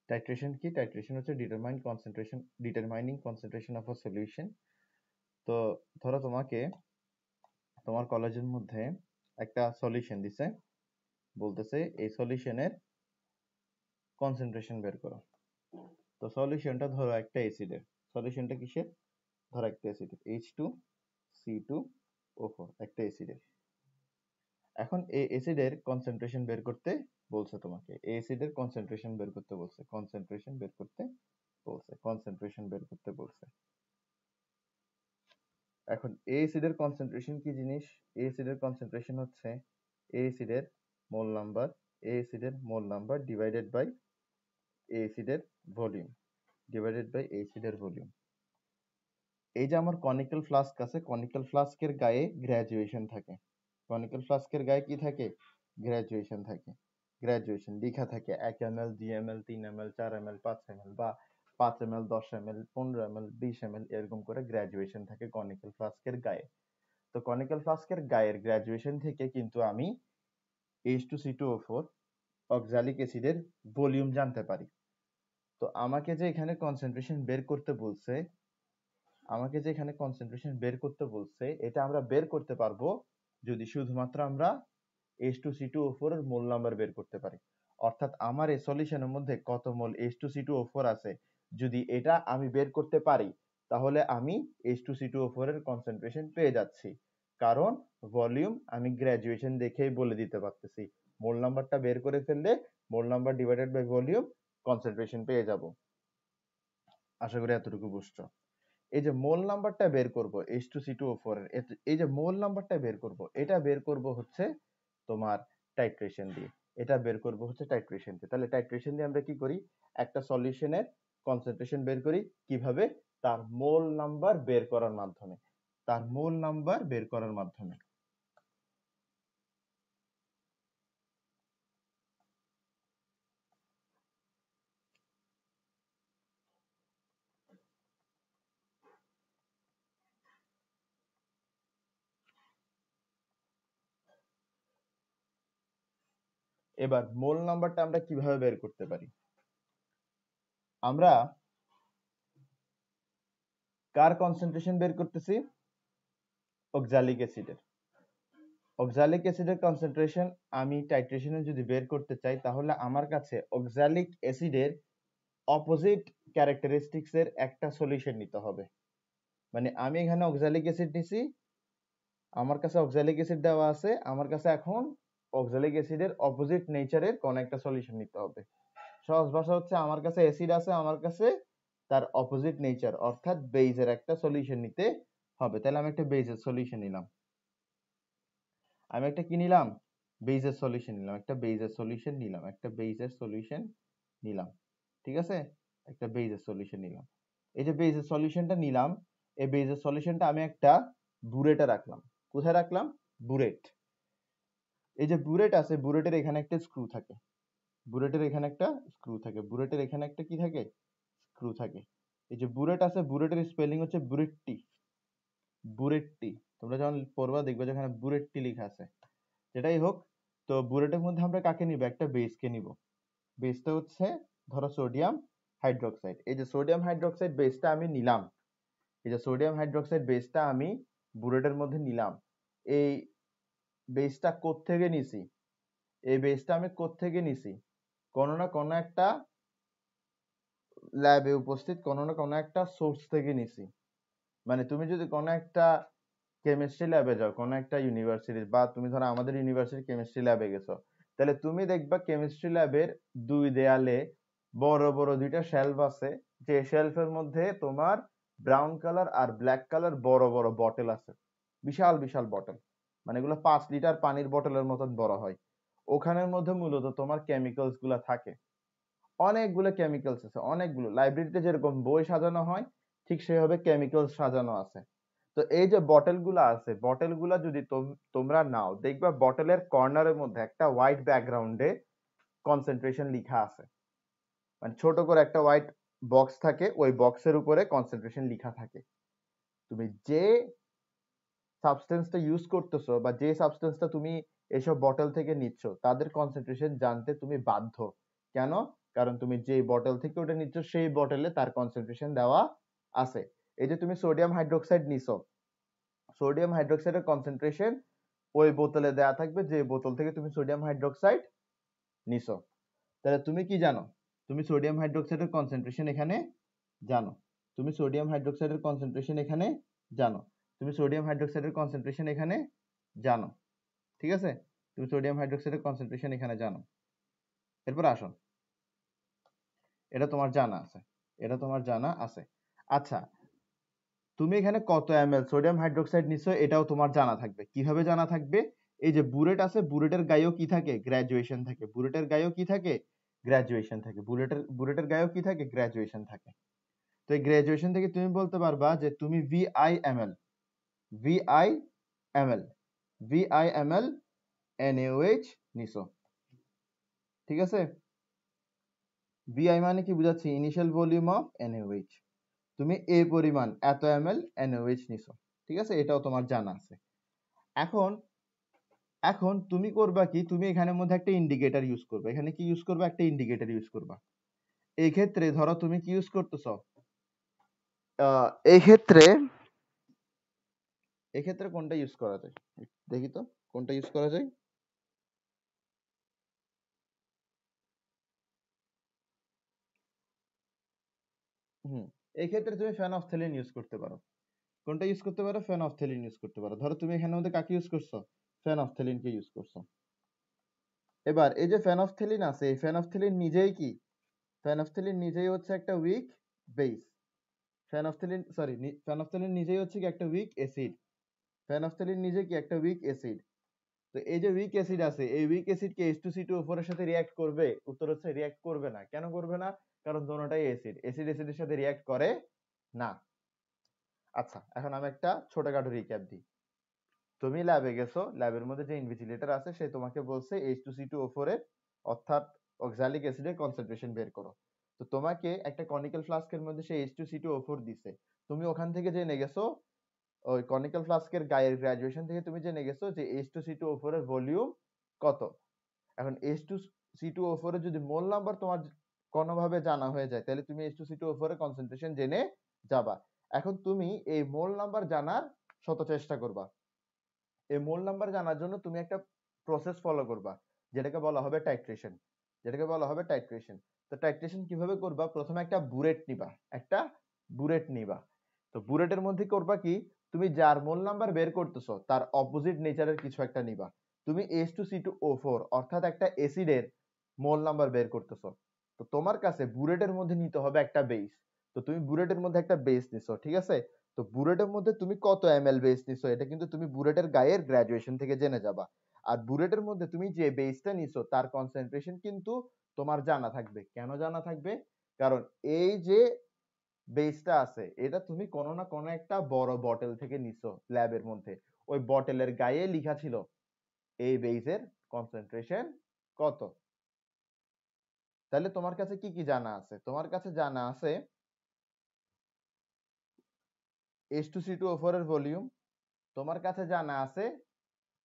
Titration কি? Titration হচ্ছে determining concentration of a solution. তো ধরো তোমাকে তোমার কলেজের মধ্যে একটা সলিউশন দিছে, বলতেছে এই সলিউশনের কনসেন্ট্রেশন বের করো। তো সলিউশনটা ধরো একটা অ্যাসিডের, সলিউশনটা কিসের? ধরো একটা অ্যাসিডের H2C2O4, একটা অ্যাসিডের। এখন এই অ্যাসিডের কনসেন্ট্রেশন বের করতে বলছে তোমাকে, এই অ্যাসিডের কনসেন্ট্রেশন বের করতে বলছে, কনসেন্ট্রেশন বের করতে বলছে, কনসেন্ট্রেশন বের করতে বলছে। এখন এই অ্যাসিডের কনসেন্ট্রেশন কি জিনিস? এই অ্যাসিডের কনসেন্ট্রেশন হচ্ছে এই অ্যাসিডের মোল নাম্বার, এই অ্যাসিডের মোল নাম্বার ডিভাইডেড বাই এই অ্যাসিডের ভলিউম, ডিভাইডেড বাই এই অ্যাসিডের ভলিউম। এই যে আমার কনিক্যাল ফ্লাস্ক আছে, কনিক্যাল ফ্লাস্কের গায়ে গ্র্যাজুয়েশন থাকে, কনিক্যাল ফ্লাস্কের গায়ে কি থাকে? গ্র্যাজুয়েশন থাকে, গ্র্যাজুয়েশন লেখা থাকে 1 ml 2 ml 3 ml 4 ml 5 ml বা 5 ml 10 ml 15 ml 20 ml এরকম করে গ্র্যাজুয়েশন থাকে কনিক্যাল ফ্লাস্কের গায়ে। তো কনিক্যাল ফ্লাস্কের গায়ের গ্র্যাজুয়েশন থেকে কিন্তু আমি H2C2O4 অক্সালিক অ্যাসিডের ভলিউম জানতে পারি। তো আমাকে যে এখানে কনসেন্ট্রেশন বের করতে বলছে, আমাকে যে এখানে কনসেন্ট্রেশন বের করতে বলছে, এটা আমরা বের করতে পারবো যদি শুধুমাত্র আমরা H2C2O4 এর মোল নাম্বার বের করতে পারি। অর্থাৎ আমার এই সলিউশনের মধ্যে কত মোল H2C2O4 আছে, যদি এটা আমি বের করতে পারি, তাহলে আমি H2C2O4 এর কনসেন্ট্রেশন পেয়ে যাচ্ছি। কারণ ভলিউম আমি গ্র্যাজুয়েশন দেখেই বলে দিতে পারতেছি। মোল নাম্বারটা বের করে ফেললে mole number divided by volume, concentration পেয়ে যাব। আশা করি এতটুকু বুঝছো। এই যে মোল নাম্বারটা বের করব H2C2O4 এর, এই যে মোল নাম্বারটা বের করব, এটা বের করব হচ্ছে তোমার টাইট্রেশন দিয়ে, এটা বের করব হচ্ছে টাইট্রেশন দিয়ে। তাহলে টাইট্রেশন দিয়ে আমরা কি করি? একটা সলিউশনের কনসেন্ট্রেশন বের করি কিভাবে? তার মোল নাম্বার বের করার মাধ্যমে, তার মোল নাম্বার বের করার মাধ্যমে। এবার মোল নাম্বারটা আমরা কিভাবে বের করতে পারি? আমরা কার কনসেন্ট্রেশন বের করতেছি? অক্সালিক অ্যাসিডের। অক্সালিক অ্যাসিডের কনসেন্ট্রেশন আমি টাইট্রেশনে যদি বের করতে চাই, তাহলে আমার কাছে অক্সালিক অ্যাসিডের অপোজিট ক্যারেক্টারিস্টিক্স এর একটা সলিউশন নিতে হবে। মানে আমি এখানে অক্সালিক অ্যাসিড নিছি, আমার কাছে অক্সালিক অ্যাসিড দেওয়া আছে, আমার কাছে এখন অক্সালিক অ্যাসিডের অপোজিট নেচারের কোন একটা সলিউশন নিতে হবে। সহজ ভাষা হচ্ছে আমার কাছে অ্যাসিড আছে, আমার কাছে তার অপোজিট নেচার অর্থাৎ বেইজের একটা সলিউশন নিতে হবে। তাহলে আমি একটা বেইজের সলিউশন নিলাম, আমি একটা কি নিলাম? বেইজের সলিউশন নিলাম, একটা বেইজের সলিউশন নিলাম, একটা বেইজের সলিউশন নিলাম। ঠিক আছে, একটা বেইজের সলিউশন নিলাম। এই যে বেইজের সলিউশনটা নিলাম, এই বেইজের সলিউশনটা আমি একটা বুরেটে রাখলাম। কোথায় রাখলাম? বুরেট। এই যে বুরেট আছে, বুরেটের এখানে একটা স্ক্রু থাকে, বুরেটের এখানে একটা স্ক্রু থাকে, বুরেটের এখানে একটা কি থাকে? স্ক্রু থাকে। এই যে বুরেট আছে, বুরেটের স্পেলিং হচ্ছে বুরেট্টি, বুরেট্টি। তোমরা যখন পড়বা দেখবে যেখানে বুরেট্টি লেখা আছে। যেটাই হোক, তো বুরেটের মধ্যে আমরা কাকে নিব? একটা বেসকে নিব। বেসটা হচ্ছে ধরো সোডিয়াম হাইড্রোক্সাইড। এই যে সোডিয়াম হাইড্রোক্সাইড বেসটা আমি নিলাম, এই যে সোডিয়াম হাইড্রোক্সাইড বেসটা আমি বুরেটের মধ্যে নিলাম। এই বেসটা কোত্থেকে নিছি? এই বেসটা আমি কোত্থেকে নিছি? কোনো না কোনো একটা ল্যাবে উপস্থিত কোনো না কোনো একটা সোর্স থেকে নিছি। মানে তুমি যদি কোনো একটা কেমিস্ট্রি ল্যাবে যাও, কোনো একটা ইউনিভার্সিটি, বা তুমি ধরো আমাদের ইউনিভার্সিটির কেমিস্ট্রি ল্যাবে গেছো, তাহলে তুমি দেখবা কেমিস্ট্রি ল্যাবের দুই দেয়ালে বড় বড় দুইটা শেলফ আছে, যে শেলফের মধ্যে তোমার ব্রাউন কালার আর ব্ল্যাক কালার বড় বড় বটল আছে, বিশাল বিশাল বটল, মানে এগুলো 5 লিটার পানির বটলের মতন বড় হয়। ওখানের মধ্যে মূলত তোমার কেমিক্যালস গুলা থাকে, অনেকগুলো কেমিক্যালস আছে, অনেকগুলো। লাইব্রেরিতে যেরকম বই সাজানো হয় ঠিক সেভাবে কেমিক্যালস সাজানো আছে। তো এই যে বটল গুলা আছে, বটল গুলা যদি তোমরা নাও, দেখবা বটলের কর্নারের মধ্যে একটা হোয়াইট ব্যাকগ্রাউন্ডে কনসেন্ট্রেশন লেখা আছে, মানে ছোট করে একটা হোয়াইট বক্স থাকে, ওই বক্সের উপরে কনসেন্ট্রেশন লেখা থাকে। তুমি যে সাবস্টেন্সটা ইউজ করতেছো বা যে সাবস্টেন্সটা তুমি এসব বটল থেকে নিচ্ছ, তাদের কনসেন্ট্রেশন জানতে তুমি বাধ্য। কেন? কারণ তুমি যেই বটল থেকে ওটা নিচ্ছ সেই বটলে তার কনসেন্ট্রেশন দেওয়া আছে। এই যে তুমি সোডিয়াম হাইড্রোক্সাইড নিছো, সোডিয়াম হাইড্রোক্সাইডের কনসেন্ট্রেশন ওই বোতলে দেওয়া থাকবে যে বোতল থেকে তুমি সোডিয়াম হাইড্রোক্সাইড নিছো। তাহলে তুমি কি জানো? তুমি সোডিয়াম হাইড্রোক্সাইডের কনসেন্ট্রেশন এখানে জানো, তুমি সোডিয়াম হাইড্রোক্সাইডের কনসেন্ট্রেশন এখানে জানো, তুমি সোডিয়াম হাইড্রোক্সাইডের কনসেন্ট্রেশন এখানে জানো, ঠিক আছে? তুমি সোডিয়াম হাইড্রোক্সাইডের কনসেন্ট্রেশন এখানে জানো। এরপর আসো, এটা তোমার জানা আছে, এটা তোমার জানা আছে। আচ্ছা, তুমি এখানে কত ml সোডিয়াম হাইড্রোক্সাইড নিছো এটাও তোমার জানা থাকবে। কিভাবে জানা থাকবে? এই যে বুলেট আছে, বুলেটের গায়েও কি থাকে? গ্র্যাজুয়েশন থাকে। বুলেটের গায়েও কি থাকে? গ্র্যাজুয়েশন থাকে। বুলেটের গায়েও কি থাকে? গ্র্যাজুয়েশন থাকে। তো এই গ্র্যাজুয়েশন থেকে তুমি বলতে পারবা যে তুমি VI ml NaOH নিছো, ঠিক আছে? VI মানে কি বুঝাচ্ছি? Initial volume of NaOH। তুমি এই পরিমাণ এত ml NaOH নিছো, ঠিক আছে? এটাও তোমার জানা আছে। এখন এখন তুমি করবা কি? তুমি এখানের মধ্যে একটা ইন্ডিকেটর ইউজ করবে। এখানে কি ইউজ করবা? একটা ইন্ডিকেটর ইউজ করবা। এই ক্ষেত্রে ধরো তুমি কি ইউজ করতেছো? এই ক্ষেত্রে কোনটা ইউজ করা যায়? দেখি তো কোনটা ইউজ করা যায়। এই ক্ষেত্রে তুমি ফেনফথেলিন ইউজ করতে পারো। কোনটা ইউজ করতে পারো? ফেনফথেলিন ইউজ করতে পারো। ধরো তুমি এখানের মধ্যে কাকে ইউজ করছো? ফেনফথেলিনকে ইউজ করছো। এবার এই যে ফেনফথেলিন আছে, এই ফেনফথেলিন নিজেই কি? ফেনফথেলিন নিজেই হচ্ছে একটা উইক বেস। ফেনফথেলিন নিজেই হচ্ছে কি একটা উইক অ্যাসিড। ফেনফথেলিন নিজে কি একটা উইক অ্যাসিড। তো এই যে উইক অ্যাসিড আছে, এই উইক অ্যাসিড কি H2CO4 এর সাথে রিঅ্যাক্ট করবে? উত্তর হচ্ছে রিঅ্যাক্ট করবে না। কেন করবে না? কারণ দোনোটাই অ্যাসিড, অ্যাসিড অ্যাসিডের সাথে রিঅ্যাক্ট করে না। আচ্ছা, এখন আমি একটা ছোটখাটো রিক্যাপ দিই। তুমি ল্যাবে গেছো, ল্যাবের মধ্যে যে ইনভিজিলেটর আছে সে তোমাকে বলছে H2C2O4 এর অর্থাৎ অক্সালিক অ্যাসিডের কনসেন্ট্রেশন বের করো। তো তোমাকে একটা কনিক্যাল ফ্লাস্কের মধ্যে সে H2C2O4 দিছে। তুমি ওখান থেকে জেনে গেছো, ওই কনিক্যাল ফ্লাস্কের গায়ের গ্রাজুয়েশন থেকে তুমি জেনে গেছো যে H2C2O4 এর ভলিউম কত। এখন H2C2O4 এর যদি মোল নাম্বার তোমার কোনোভাবে জানা হয়ে যায় তাহলে তুমি H2C2O4 এর কনসেন্ট্রেশন জেনে যাবা। এখন তুমি এই মোল নাম্বার জানার শত চেষ্টা করবা। এই মোল নাম্বার জানার জন্য তুমি একটা প্রসেস ফলো করবা, যেটাকে বলা হবে টাইট্রেশন। তো টাইট্রেশন কিভাবে করবা? প্রথমে একটা বুলেট নিবা, তো বুলেটের মধ্যে করবা কি? তুমি যার মোল নাম্বার বের করতেছো তার অপোজিট নেচারের কিছু একটা নিবা। তুমি H2C2O4 অর্থাৎ একটা অ্যাসিডের মোল নাম্বার বের করতেছো, তো তোমার কাছে বুলেটের মধ্যে নিতে হবে একটা বেস। তো তুমি বুলেটের মধ্যে একটা বেস নিছো, ঠিক আছে? তো বুলেটের মধ্যে তুমি কত ml বেস নিছো এটা কিন্তু তুমি বুলেটের গায়ের গ্রাজুয়েশন থেকে জেনে যাবা। আর বুলেটের মধ্যে তুমি যে বেসটা নিছো তার কনসেন্ট্রেশন কিন্তু তোমার জানা থাকবে। কেন জানা থাকবে? কারণ এই যে বেসটা আছে এটা তুমি কোনো না কোনো একটা বড় বটল থেকে নিছো ল্যাবের মধ্যে, ওই বটলের গায়ে লেখা ছিল এই বেসের কনসেন্ট্রেশন কত। তাহলে তোমার কাছে কি কি জানা আছে? তোমার কাছে জানা আছে H2C2O4 এর ভলিউম, তোমার কাছে জানা আছে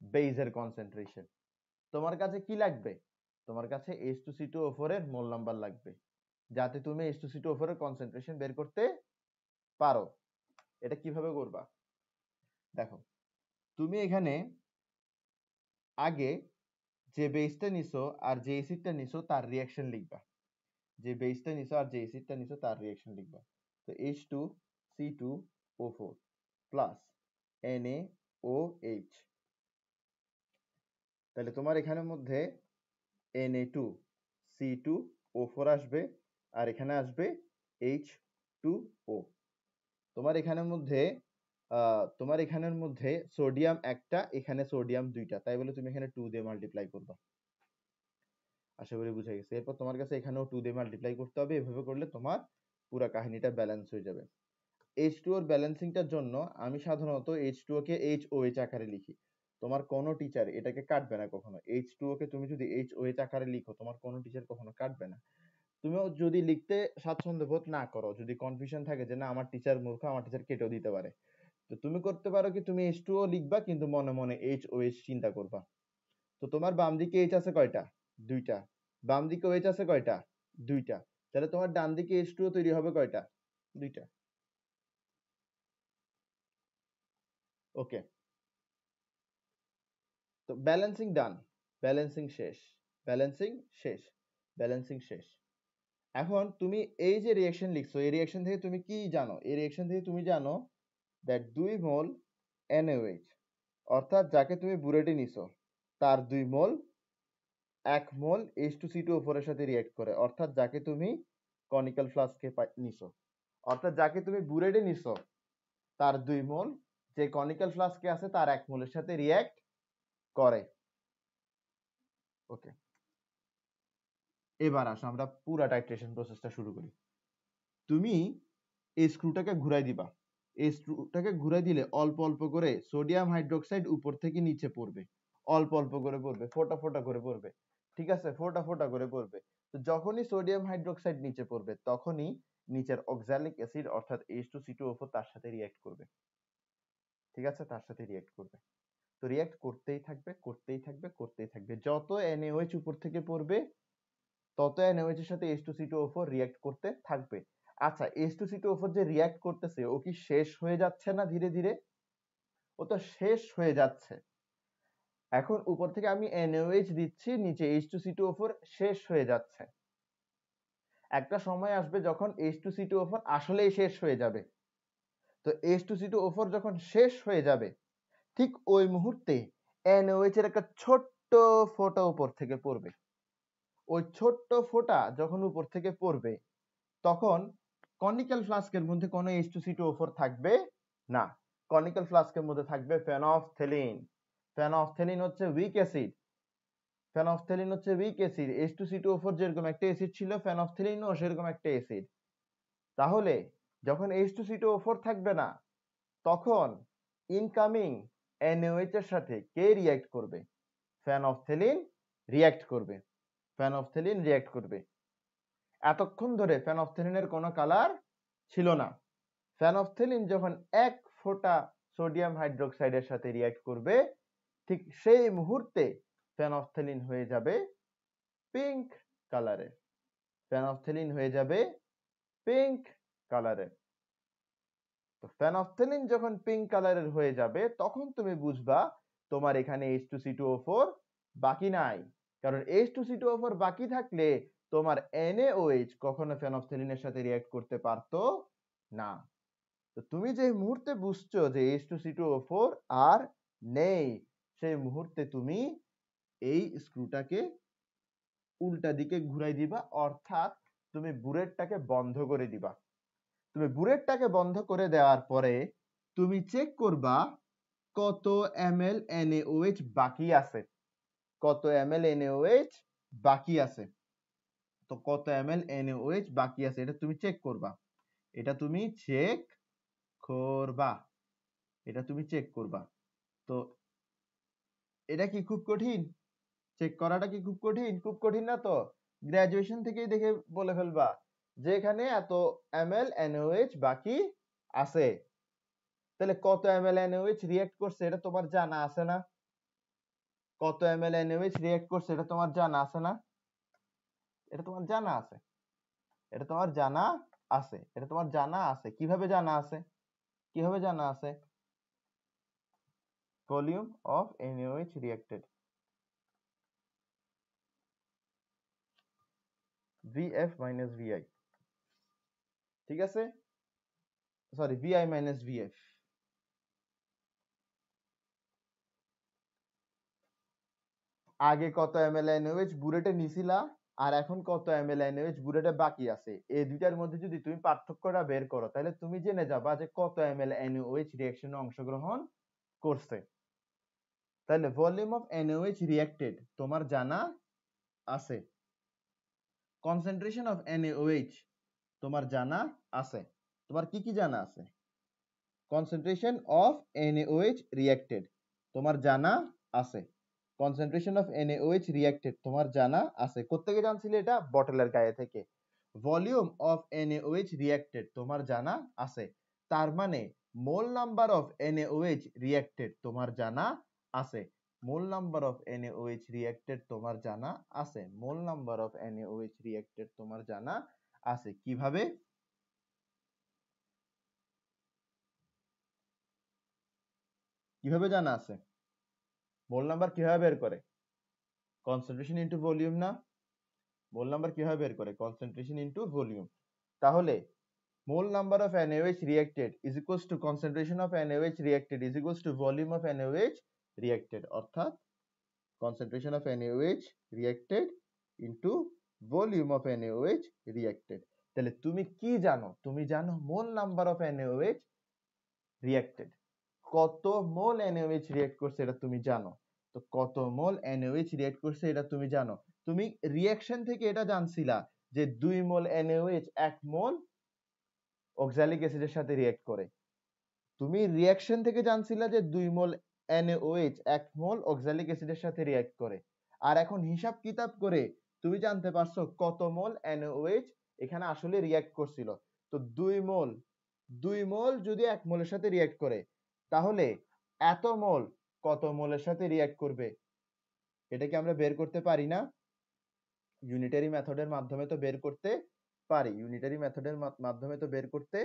বেসের কনসেন্ট্রেশন। তোমার কাছে কি লাগবে? তোমার কাছে H2C2O4 এর মোল নাম্বার লাগবে, যাতে তুমি H2C2O4 এর কনসেন্ট্রেশন বের করতে পারো। এটা কিভাবে করবা? দেখো, তুমি এখানে আগে যে বেসটা নিছো আর যে অ্যাসিডটা নিছো তার রিঅ্যাকশন লিখবা। যে বেসটা নিছো আর যে অ্যাসিডটা নিছো তার রিঅ্যাকশন লিখবা। তো H2C2O4 প্লাস NaOH, তাহলে তোমার এখানের মধ্যে Na2C2O4 আসবে আর এখানে আসবে H2O। তোমার এখানের মধ্যে সোডিয়াম একটা, এখানে সোডিয়াম দুইটা, তাই বলে তুমি এখানে 2 দিয়ে মাল্টিপ্লাই করবা। আশা করি বুঝে গেছে। এরপর তোমার কাছে এখানেও 2 দিয়ে মাল্টিপ্লাই করতে হবে। এভাবে করলে তোমার পুরো কাহিনীটা ব্যালেন্স হয়ে যাবে। H2O এর ব্যালেন্সিংটার জন্য আমি সাধারণত H2O কে HOH আকারে লিখি। তোমার কোনো টিচার এটাকে কাটবে না কখনো। H2O কে তুমি যদি HOH আকারে লিখো তোমার কোনো টিচার কখনো কাটবে না। তুমিও যদি লিখতে স্বাচ্ছন্দ্য বোধ না করো, যদি কনফিউশন থাকে যে না আমার টিচার মূর্খ, আমার টিচার কেটেও দিতে পারে, তো তুমি করতে পারো কি, তুমি H2O লিখবা কিন্তু মনে মনে HOH চিন্তা করবা। তো তোমার বাম দিকে H আছে কয়টা? দুইটা। বাম দিকে OH আছে কয়টা? দুইটা। তাহলে তোমার ডান দিকে H2O তৈরি হবে কয়টা? দুইটা। ওকে, তো ব্যালেন্সিং ডান, ব্যালেন্সিং শেষ, ব্যালেন্সিং শেষ, ব্যালেন্সিং শেষ। এখন তুমি এই যে রিঅ্যাকশন লিখছো, এই রিঅ্যাকশন থেকে তুমি কি জানো? এই রিঅ্যাকশন থেকে তুমি জানো দ্যাট 2 মোল NaOH, অর্থাৎ যাকে তুমি বুলেটে নিছো তার 2 মোল 1 মোল H2CO4 এর সাথে রিঅ্যাক্ট করে, অর্থাৎ যাকে তুমি কনিক্যাল ফ্লাস্কে নিছো, অর্থাৎ যাকে তুমি বুলেটে নিছো তার 2 মোল যে কনিক্যাল ফ্লাস্কে আছে তার 1 মোলের সাথে রিঅ্যাক্ট করে। ওকে, এবার আসো আমরা পুরো টাইট্রেশন প্রসেসটা শুরু করি। তুমি এই স্ক্রুটাকে ঘুরাই দিবা, এই স্ক্রুটাকে ঘুরাই দিলে অল্প অল্প করে সোডিয়াম হাইড্রোক্সাইড উপর থেকে নিচে পড়বে, অল্প অল্প করে পড়বে, ফোঁটা ফোঁটা করে পড়বে, ঠিক আছে, ফোঁটা ফোঁটা করে পড়বে। তো যখনই সোডিয়াম হাইড্রোক্সাইড নিচে পড়বে তখনই নিচের অক্সালিক অ্যাসিড অর্থাৎ H2CO4 তার সাথে রিঅ্যাক্ট করবে, ঠিক আছে, তার সাথে রিঅ্যাক্ট করবে। তো রিঅ্যাক্ট করতেই থাকবে, করতেই থাকবে, করতেই থাকবে, যত NaOH উপর থেকে পড়বে তত NaOH এর সাথে H2CO4 রিঅ্যাক্ট করতে থাকবে। আচ্ছা, H2CO4 যে রিঅ্যাক্ট করতেছে ও কি শেষ হয়ে যাচ্ছে না ধীরে ধীরে? ও তো শেষ হয়ে যাচ্ছে। এখন উপর থেকে আমি NaOH দিচ্ছি, নিচে H2CO4 শেষ হয়ে যাচ্ছে। একটা সময় আসবে যখন H2CO4 আসলেই শেষ হয়ে যাবে। তো H2CO4 যখন শেষ হয়ে যাবে ঠিক ওই মুহূর্তে NaOH এর একটা ছোট্ট ফোঁটা উপর থেকে পড়বে। ওই ছোট্ট ফোঁটা যখন উপর থেকে পড়বে তখন কনিক্যাল ফ্লাস্কের মধ্যে কোনো H2CO4 থাকবে না, কনিক্যাল ফ্লাস্কের মধ্যে থাকবে ফেনফথেলিন। ফেনফথেলিন হচ্ছে উইক অ্যাসিড, ফেনফথেলিন হচ্ছে উইক অ্যাসিড। H2CO4 যেরকম একটা অ্যাসিড ছিল, ফেনফথেলিনও সেরকম একটা অ্যাসিড। তাহলে যখন H2CO4 থাকবে না তখন ইনকামিং NaOH এর সাথে কে রিঅ্যাক্ট করবে? ফেনফথেলিন রিঅ্যাক্ট করবে, ফেনফথেলিন রিঅ্যাক্ট করবে। এতক্ষণ ধরে ফেনফথেলিনের কোনো কালার ছিল না। ফেনফথেলিন যখন এক ফোঁটা সোডিয়াম হাইড্রোক্সাইডের সাথে রিঅ্যাক্ট করবে ঠিক সেই মুহূর্তে ফেনফথেলিন হয়ে যাবে পিঙ্ক কালারের, ফেনফথেলিন হয়ে যাবে পিঙ্ক কালারের। তো ফেনফথেলিন যখন পিঙ্ক কালারের হয়ে যাবে তখন তুমি বুঝবা তোমার এখানে H2CO4 বাকি নাই, কারণ H2CO4 বাকি থাকলে তোমার NaOH কখনো ফেনফথেলিনের সাথে রিঅ্যাক্ট করতে পারতো না। তো তুমি যে মুহূর্তে বুঝছো যে H2CO4 আর নেই, সেই মুহূর্তে তুমি এই স্ক্রুটাকে উল্টা দিকে ঘুরাই দিবা, অর্থাৎ তুমি বুলেটটাকে বন্ধ করে দিবা। তুমি বুলেটটাকে বন্ধ করে দেওয়ার পরে তুমি চেক করবা কত ml NaOH বাকি আছে, কত ml NaOH বাকি আছে। তো কত ml NaOH বাকি আছে এটা তুমি চেক করবা, এটা তুমি চেক করবা, এটা তুমি চেক করবা। তো এটা কি খুব কঠিন? চেক করাটা কি খুব কঠিন? খুব কঠিন না তো, গ্রাজুয়েশন থেকেই দেখে বলে ফেলবা যে এখানে এত ml NaOH বাকি আছে। তাহলে কত ml NaOH রিঅ্যাক্ট করছে এটা তোমার জানা আছে না? কত ml NaOH রিঅ্যাক্ট করছে এটা তোমার জানা আছে না? এটা তোমার জানা আছে, এটা তোমার জানা আছে, এটা তোমার জানা আছে। কিভাবে জানা আছে? কিভাবে জানা আছে? Volume of NaOH reacted, VF minus VI, ঠিক আছে, সরি VI minus VF। আগে কত ml NaOH বুলেটে নিছিলা আর এখন কত ml NaOH বুলেটে বাকি আছে, এই দুইটার মধ্যে যদি তুমি পার্থক্যটা বের করো তাহলে তুমি জেনে যাবা যে কত ml NaOH রিঅ্যাকশনে অংশগ্রহণ করছে। তাহলে ভলিউম অফ NaOH রিঅ্যাক্টেড তোমার জানা আছে, কনসেন্ট্রেশন অফ NaOH তোমার জানা আছে। তোমার কি কি জানা আছে? কনসেন্ট্রেশন অফ NaOH রিঅ্যাক্টেড তোমার জানা আছে, কনসেন্ট্রেশন অফ NaOH রিঅ্যাক্টেড তোমার জানা আছে। কোত্থেকে জানছিলে এটা? বটলের গায়ে থেকে। ভলিউম অফ NaOH রিঅ্যাক্টেড তোমার জানা আছে, তার মানে মোল নাম্বার অফ NaOH রিঅ্যাক্টেড তোমার জানা আছে। মোল নাম্বার অফ NaOH রিঅ্যাক্টেড তোমার জানা আছে, মোল নাম্বার অফ NaOH রিঅ্যাক্টেড তোমার জানা আছে। কিভাবে? কিভাবে জানা আছে? মোল নাম্বার কিভাবে বের করে? কনসেন্ট্রেশন ইনটু ভলিউম না? মোল নাম্বার কিভাবে বের করে? Concentration into volume. তাহলে mole number of NaOH reacted is equals to concentration of NaOH reacted is equals to volume of NaOH reacted, অর্থাৎ concentration of NaOH reacted into volume of NaOH reacted। তাহলে তুমি কি জানো? তুমি জানো মোল number of NaOH reacted, কত মোল NaOH react করছে এটা তুমি জানো। তো কত মোল NaOH রিঅ্যাক্ট করছে এটা তুমি জানো। তুমি রিঅ্যাকশন থেকে এটা জানছিলা যে 2 মোল NaOH 1 মোল অক্সালিক অ্যাসিডের সাথে রিঅ্যাক্ট করে। তুমি রিঅ্যাকশন থেকে জানছিলা যে 2 মোল NaOH 1 মোল অক্সালিক অ্যাসিডের সাথে রিঅ্যাক্ট করে। আর এখন হিসাব কিতাব করে তুমি জানতে পারছো কত মোল NaOH এখানে আসলে রিঅ্যাক্ট করছিল। তো 2 মোল যদি 1 মোলের সাথে রিঅ্যাক্ট করে, তাহলে এত মোল কত মোলের সাথে রিঅ্যাক্ট করবে এটা কি আমরা বের করতে পারি না? ইউনিটারি মেথডের মাধ্যমে তো বের করতে পারি, ইউনিটারি মেথডের মাধ্যমে তো বের করতে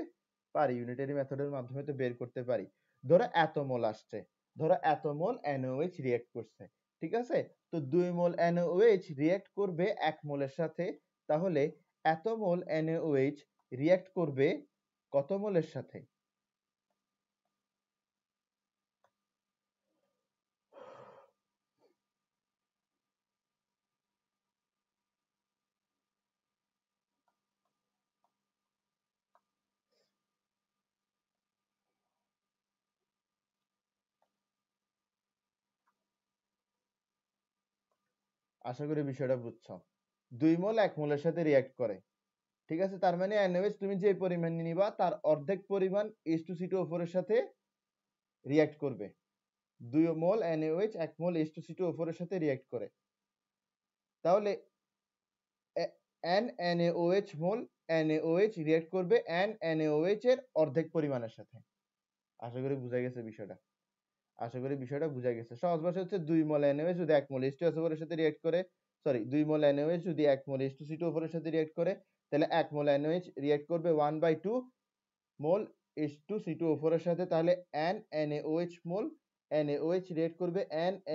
পারি, ইউনিটারি মেথডের মাধ্যমে তো বের করতে পারি। ধরো এত মোল আসছে, ধরো এত মোল NaOH রিঅ্যাক্ট করছে, ঠিক আছে? তো 2 মোল NaOH রিঅ্যাক্ট করবে 1 মোলের সাথে, তাহলে এত মোল NaOH রিঅ্যাক্ট করবে কত মোলের সাথে? আশা করি বিষয়টা বুঝছো। 2 মোল 1 মোলের সাথে রিঅ্যাক্ট করে, ঠিক আছে? তার মানে NaOH তুমি যে পরিমাণ নিবা তার অর্ধেক পরিমাণ H2CO4 এর সাথে রিঅ্যাক্ট করবে। 2 মোল NaOH 1 মোল H2CO4 এর সাথে রিঅ্যাক্ট করে। তাহলে NaOH মোল NaOH রিঅ্যাক্ট করবে NaOH এর অর্ধেক পরিমাণের সাথে। আশা করি বুঝা গেছে বিষয়টা। আশা করি বিষয়টা বুঝা গেছে। সহজ ভাষা হচ্ছে 2 মোল NaOH যদি 1 মোল H2SO4 এর সাথে রিঅ্যাক্ট করে, সরি 2 মোল NaOH যদি 1 মোল H2CO4 এর সাথে রিঅ্যাক্ট করে, তাহলে 1 মোল NaOH রিঅ্যাক্ট করবে 1/2 মোল H2CO4 এর সাথে, তাহলে NaOH মোল NaOH রিঅ্যাক্ট করবে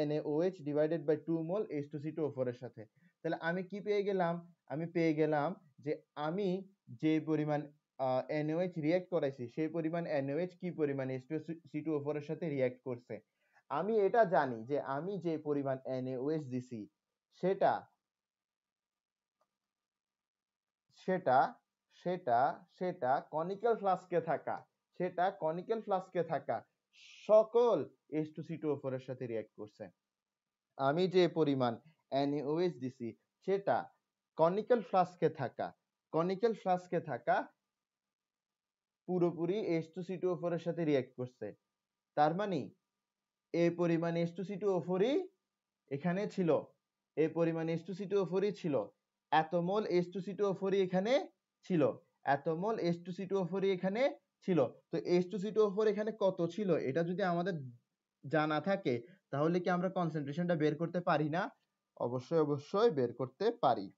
NaOH divided by 2 mole H2CO4 এর সাথে। তাহলে আমি কি পেয়ে গেলাম? আমি পেয়ে গেলাম যে আমি যে পরিমাণ NaOH রিঅ্যাক্ট করাইছি সেই পরিমাণ NaOH কি পরিমাণ H2CO4 এর সাথে রিঅ্যাক্ট করছে। আমি এটা জানি যে আমি যে পরিমাণ NaOH দিছি সেটা সেটা সেটা সেটা কনিক্যাল ফ্লাস্কে থাকা, সেটা কনিক্যাল ফ্লাস্কে থাকা সকল H2CO4 এর সাথে রিঅ্যাক্ট করছে। আমি যে পরিমাণ NaOH দিছি সেটা কনিক্যাল ফ্লাস্কে থাকা, কনিক্যাল ফ্লাস্কে থাকা পুরোপুরি H2CO4 এর সাথে রিঅ্যাক্ট করছে। তার মানে এই পরিমাণ H2CO4 এখানে ছিল, এই পরিমাণ H2CO4 ছিল, এত মোল H2CO4 এখানে ছিল, এত মোল H2CO4 এখানে ছিল। তো H2CO4 এখানে কত ছিল এটা যদি আমাদের জানা থাকে তাহলে কি আমরা কনসেন্ট্রেশনটা বের করতে পারি না? অবশ্যই অবশ্যই বের করতে পারি।